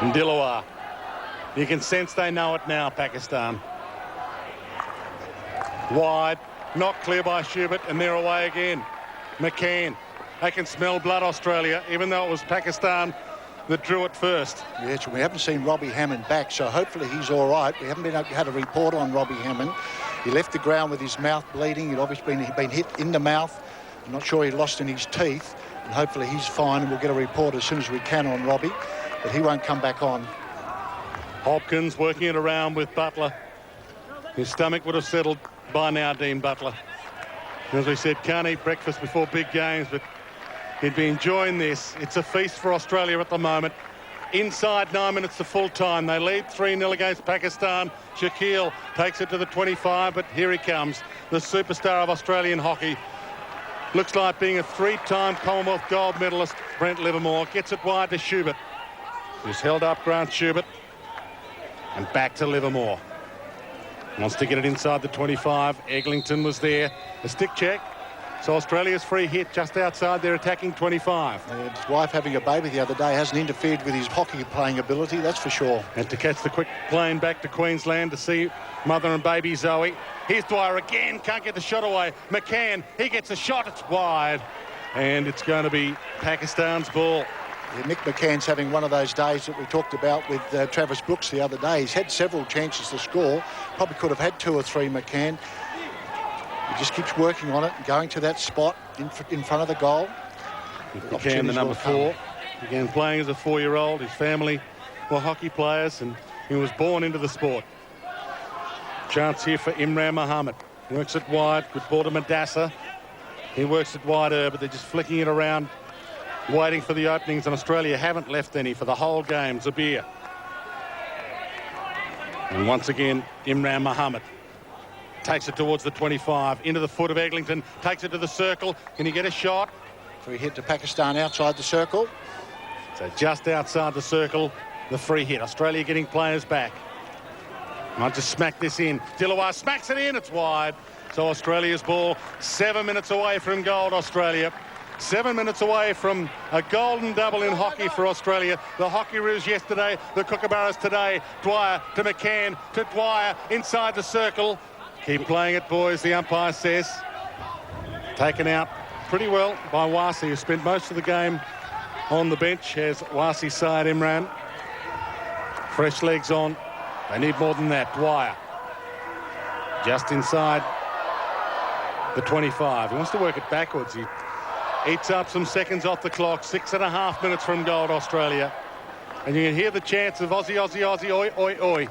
And Dilawar. You can sense they know it now, Pakistan. Wide, not clear by Schubert, and they're away again. McCann. They can smell blood, Australia, even though it was Pakistan that drew it first. Yes, we haven't seen Robbie Hammond back, so hopefully he's all right. We haven't had a report on Robbie Hammond. He left the ground with his mouth bleeding. He'd obviously been hit in the mouth. I'm not sure he lost in his teeth. And hopefully he's fine, and we'll get a report as soon as we can on Robbie. But he won't come back on. Hopkins working it around with Butler. His stomach would have settled by now, Dean Butler. As we said, can't eat breakfast before big games, but he'd be enjoying this. It's a feast for Australia at the moment. Inside 9 minutes to full time. They lead 3-0 against Pakistan. Shakil takes it to the 25, but here he comes. The superstar of Australian hockey. Looks like being a 3-time Commonwealth gold medalist, Brent Livermore. Gets it wide to Schubert. Who's held up Grant Schubert. And back to Livermore. Wants to get it inside the 25. Eglinton was there. A stick check. So Australia's free hit just outside their attacking 25. His wife having a baby the other day hasn't interfered with his hockey playing ability, that's for sure. And to catch the quick plane back to Queensland to see mother and baby Zoe. Here's Dwyer again, can't get the shot away. McCann, he gets a shot, it's wide. And it's going to be Pakistan's ball. Yeah, Mick McCann's having one of those days that we talked about with Travis Brooks the other day. He's had several chances to score. Probably could have had 2 or 3, McCann. He just keeps working on it and going to that spot in front of the goal. McCann, the number 4, began playing as a 4-year-old. His family were hockey players and he was born into the sport. Chance here for Imran Mohammed. Works it wide. Good ball to Madassa. He works it wider, but they're just flicking it around, waiting for the openings, and Australia haven't left any for the whole game. Zabir. And once again, Imran Mohammed takes it towards the 25, into the foot of Eglinton, takes it to the circle. Can he get a shot? Free hit to Pakistan outside the circle. So just outside the circle, the free hit. Australia getting players back. Might just smack this in. Dilawar smacks it in, it's wide. So Australia's ball, 7 minutes away from gold, Australia. 7 minutes away from a golden double in hockey for Australia. The Hockeyroos yesterday, the Kookaburras today. Dwyer to McCann, to Dwyer, inside the circle. Keep playing it, boys, the umpire says. Taken out pretty well by Wasi, who spent most of the game on the bench, as Wasi side Imran. Fresh legs on. They need more than that. Dwyer. Just inside the 25. He wants to work it backwards. He eats up some seconds off the clock. 6.5 minutes from gold, Australia. And you can hear the chants of Aussie, Aussie, Aussie, oi, oi, oi.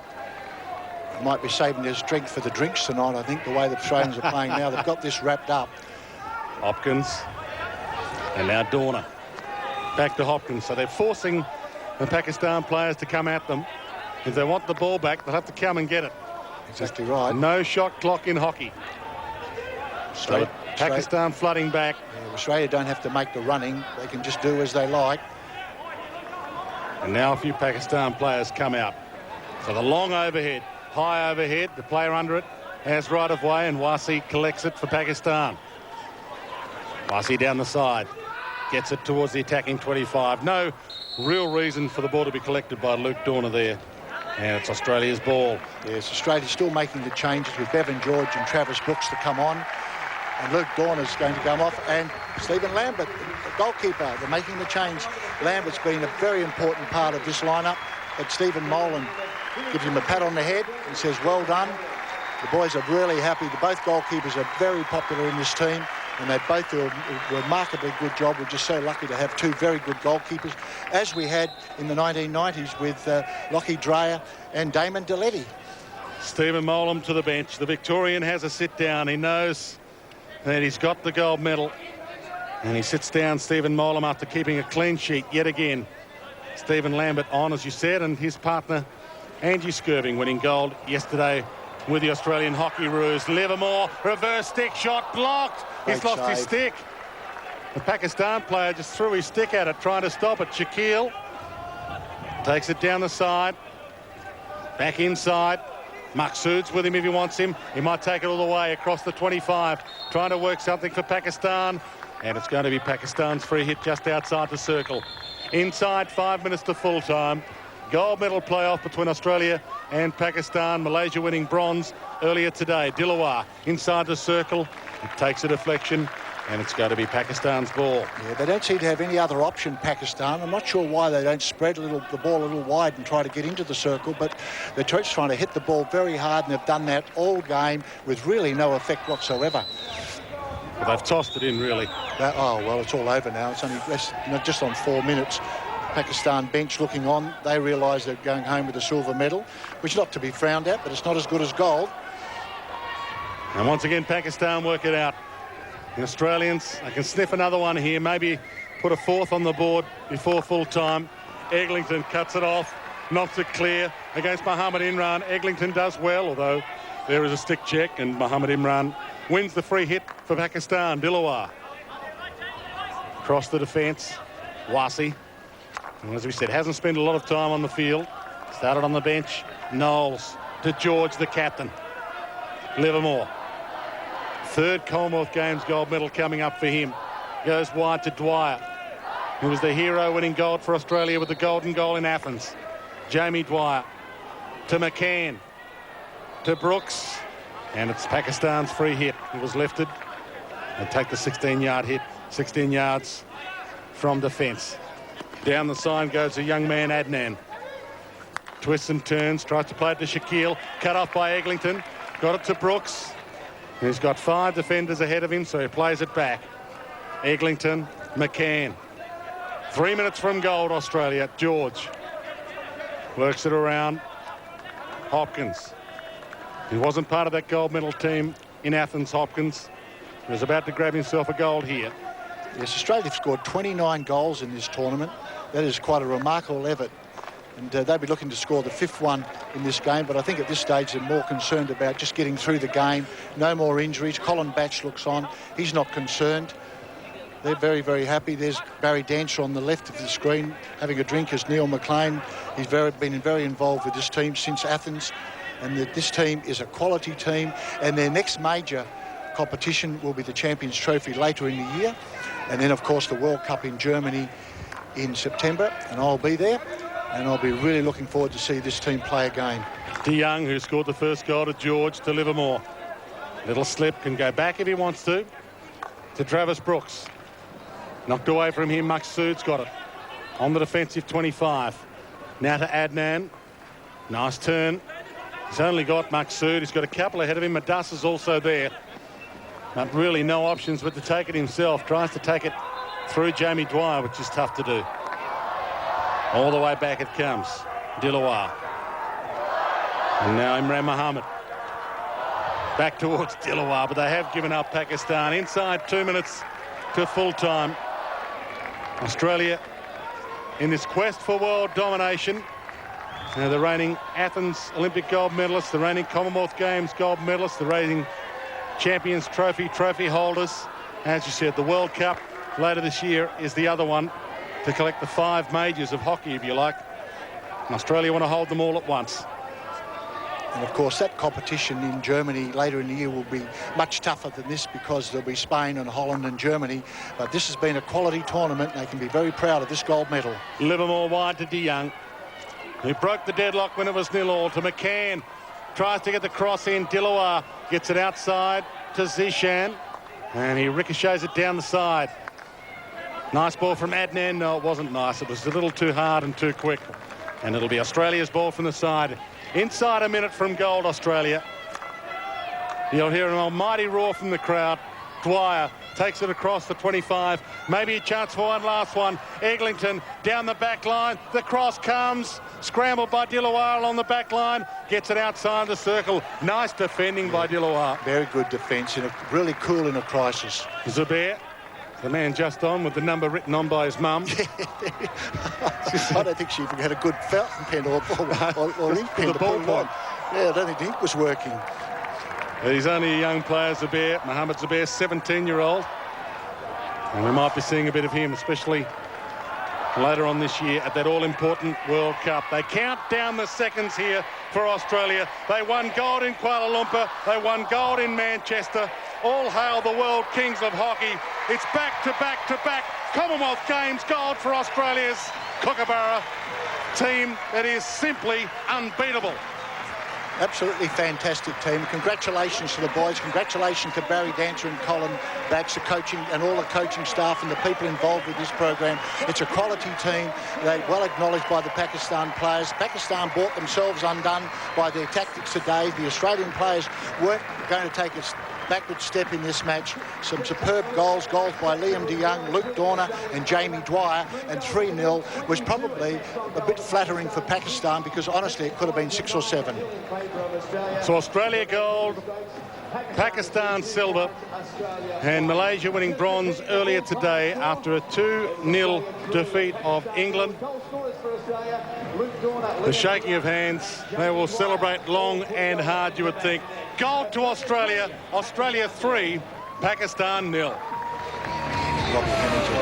Might be saving their strength for the drinks tonight, I think, the way the Australians are playing now. They've got this wrapped up. Hopkins. And now Dorner. Back to Hopkins. So they're forcing the Pakistan players to come at them. If they want the ball back, they'll have to come and get it. Exactly right. No shot clock in hockey. Straight. Pakistan flooding back. Yeah, Australia don't have to make the running. They can just do as they like. And now a few Pakistan players come out. So the long overhead, high overhead, the player under it has right of way, and Wasi collects it for Pakistan. Wasi down the side, gets it towards the attacking 25. No real reason for the ball to be collected by Luke Dorner there. And it's Australia's ball. Yes, Australia still making the changes with Bevan George and Travis Brooks to come on. And Luke Dorner's going to come off. And Stephen Lambert, the goalkeeper, they're making the change. Lambert's been a very important part of this lineup. But Stephen Molan gives him a pat on the head and says, well done. The boys are really happy. Both goalkeepers are very popular in this team. And they both do a remarkably good job. We're just so lucky to have two very good goalkeepers, as we had in the 1990s with Lockie Dreyer and Damon Deletti. Stephen Molan to the bench. The Victorian has a sit down. He knows that he's got the gold medal. And he sits down, Stephen Molan, after keeping a clean sheet yet again. Stephen Lambert on, as you said, and his partner, Angie Skirving, winning gold yesterday with the Australian Hockey Roos. Livermore, reverse stick shot, blocked. He's lost his stick. The Pakistan player just threw his stick at it, trying to stop it. Shaquille takes it down the side. Back inside. Maqsood's with him if he wants him. He might take it all the way across the 25. Trying to work something for Pakistan. And it's going to be Pakistan's free hit just outside the circle. Inside, 5 minutes to full time. Gold medal playoff between Australia and Pakistan. Malaysia winning bronze earlier today. Dilawar inside the circle. It takes a deflection, and it's going to be Pakistan's ball. Yeah, they don't seem to have any other option, Pakistan. I'm not sure why they don't spread the ball a little wide and try to get into the circle, but they're just trying to hit the ball very hard, and they've done that all game with really no effect whatsoever. Well, they've tossed it in, really. Oh, well, it's all over now. It's only just on 4 minutes. Pakistan bench looking on. They realise they're going home with a silver medal, which is not to be frowned at, but it's not as good as gold. And once again, Pakistan work it out. The Australians, they can sniff another one here, maybe put a fourth on the board before full time. Eglinton cuts it off, knocks it clear against Mohammed Imran. Eglinton does well, although there is a stick check, and Mohammed Imran wins the free hit for Pakistan. Dilawar. Across the defence, Wasi. And as we said, hasn't spent a lot of time on the field. Started on the bench. Knowles to George, the captain. Livermore. Third Commonwealth Games gold medal coming up for him. Goes wide to Dwyer, who was the hero winning gold for Australia with the golden goal in Athens. Jamie Dwyer to McCann, to Brooks, and it's Pakistan's free hit. It was lifted. They take the 16-yard hit, 16 yards from defence. Down the side goes a young man, Adnan. Twists and turns, tries to play it to Shaquille. Cut off by Eglinton. Got it to Brooks. He's got 5 defenders ahead of him, so he plays it back. Eglinton, McCann. 3 minutes from gold, Australia. George works it around. Hopkins. He wasn't part of that gold medal team in Athens, Hopkins. He was about to grab himself a gold here. Yes, Australia have scored 29 goals in this tournament. That is quite a remarkable effort. And they'll be looking to score the 5th one in this game, but I think at this stage they're more concerned about just getting through the game. No more injuries. Colin Batch looks on. He's not concerned. They're very, very happy. There's Barry Dancer on the left of the screen having a drink as Neil McLean. He's been very involved with this team since Athens, and this team is a quality team, and their next major competition will be the Champions Trophy later in the year, and then of course the World Cup in Germany in September, and I'll be there. And I'll be really looking forward to see this team play a game. De Young, who scored the first goal, to George, to Livermore. Little slip, can go back if he wants to Travis Brooks. Knocked away from him, Maqsood's got it. On the defensive 25. Now to Adnan. Nice turn. He's only got Maqsood. He's got a couple ahead of him. Madas is also there. But really no options but to take it himself. Tries to take it through Jamie Dwyer, which is tough to do. All the way back it comes. Dilawar. And now Imran Mohammed. Back towards Dilawar, but they have given up Pakistan. Inside 2 minutes to full time. Australia in this quest for world domination. The reigning Athens Olympic gold medalists, the reigning Commonwealth Games gold medalists, the reigning Champions Trophy, trophy holders. As you said, the World Cup later this year is the other one to collect the 5 majors of hockey, if you like. And Australia want to hold them all at once. And of course that competition in Germany later in the year will be much tougher than this, because there'll be Spain and Holland and Germany. But this has been a quality tournament. They can be very proud of this gold medal. Livermore wide to De Young, who broke the deadlock when it was 0-0 to McCann. Tries to get the cross in. Dillawa gets it outside to Zishan, and he ricochets it down the side. Nice ball from Adnan. No, it wasn't nice. It was a little too hard and too quick. And it'll be Australia's ball from the side. Inside a minute from gold, Australia. You'll hear an almighty roar from the crowd. Dwyer takes it across the 25. Maybe a chance for one last one. Eglinton down the back line. The cross comes. Scrambled by Dillawa along the back line. Gets it outside the circle. Nice defending by Dillawa. Very good defence, and really cool in a crisis. Zubair, the man just on with the number written on by his mum. I don't think she even had a good fountain pen or ink pen the to ball put it on. point. Yeah, I don't think the ink was working. He's only a young player, Zubair. Mohamed Zubair, 17-year-old. And we might be seeing a bit of him, especially later on this year at that all-important World Cup. They count down the seconds here for Australia. They won gold in Kuala Lumpur. They won gold in Manchester. All hail the world kings of hockey. It's back-to-back-to-back Commonwealth Games gold for Australia's Kookaburra team that is simply unbeatable. Absolutely fantastic team. Congratulations to the boys. Congratulations to Barry Dancer and Colin Bax, the coaching and all the coaching staff and the people involved with this program. It's a quality team. They're well acknowledged by the Pakistan players. Pakistan brought themselves undone by their tactics today. The Australian players weren't going to take a backward step in this match. Some superb goals by Liam De Young, Luke Dorner and Jamie Dwyer, and 3-0 was probably a bit flattering for Pakistan, because honestly it could have been 6 or 7. So Australia gold, Pakistan silver, and Malaysia winning bronze earlier today after a 2-0 defeat of England. The shaking of hands. They will celebrate long and hard, you would think. Gold to Australia. Australia 3, Pakistan 0. Robbie Hamilton.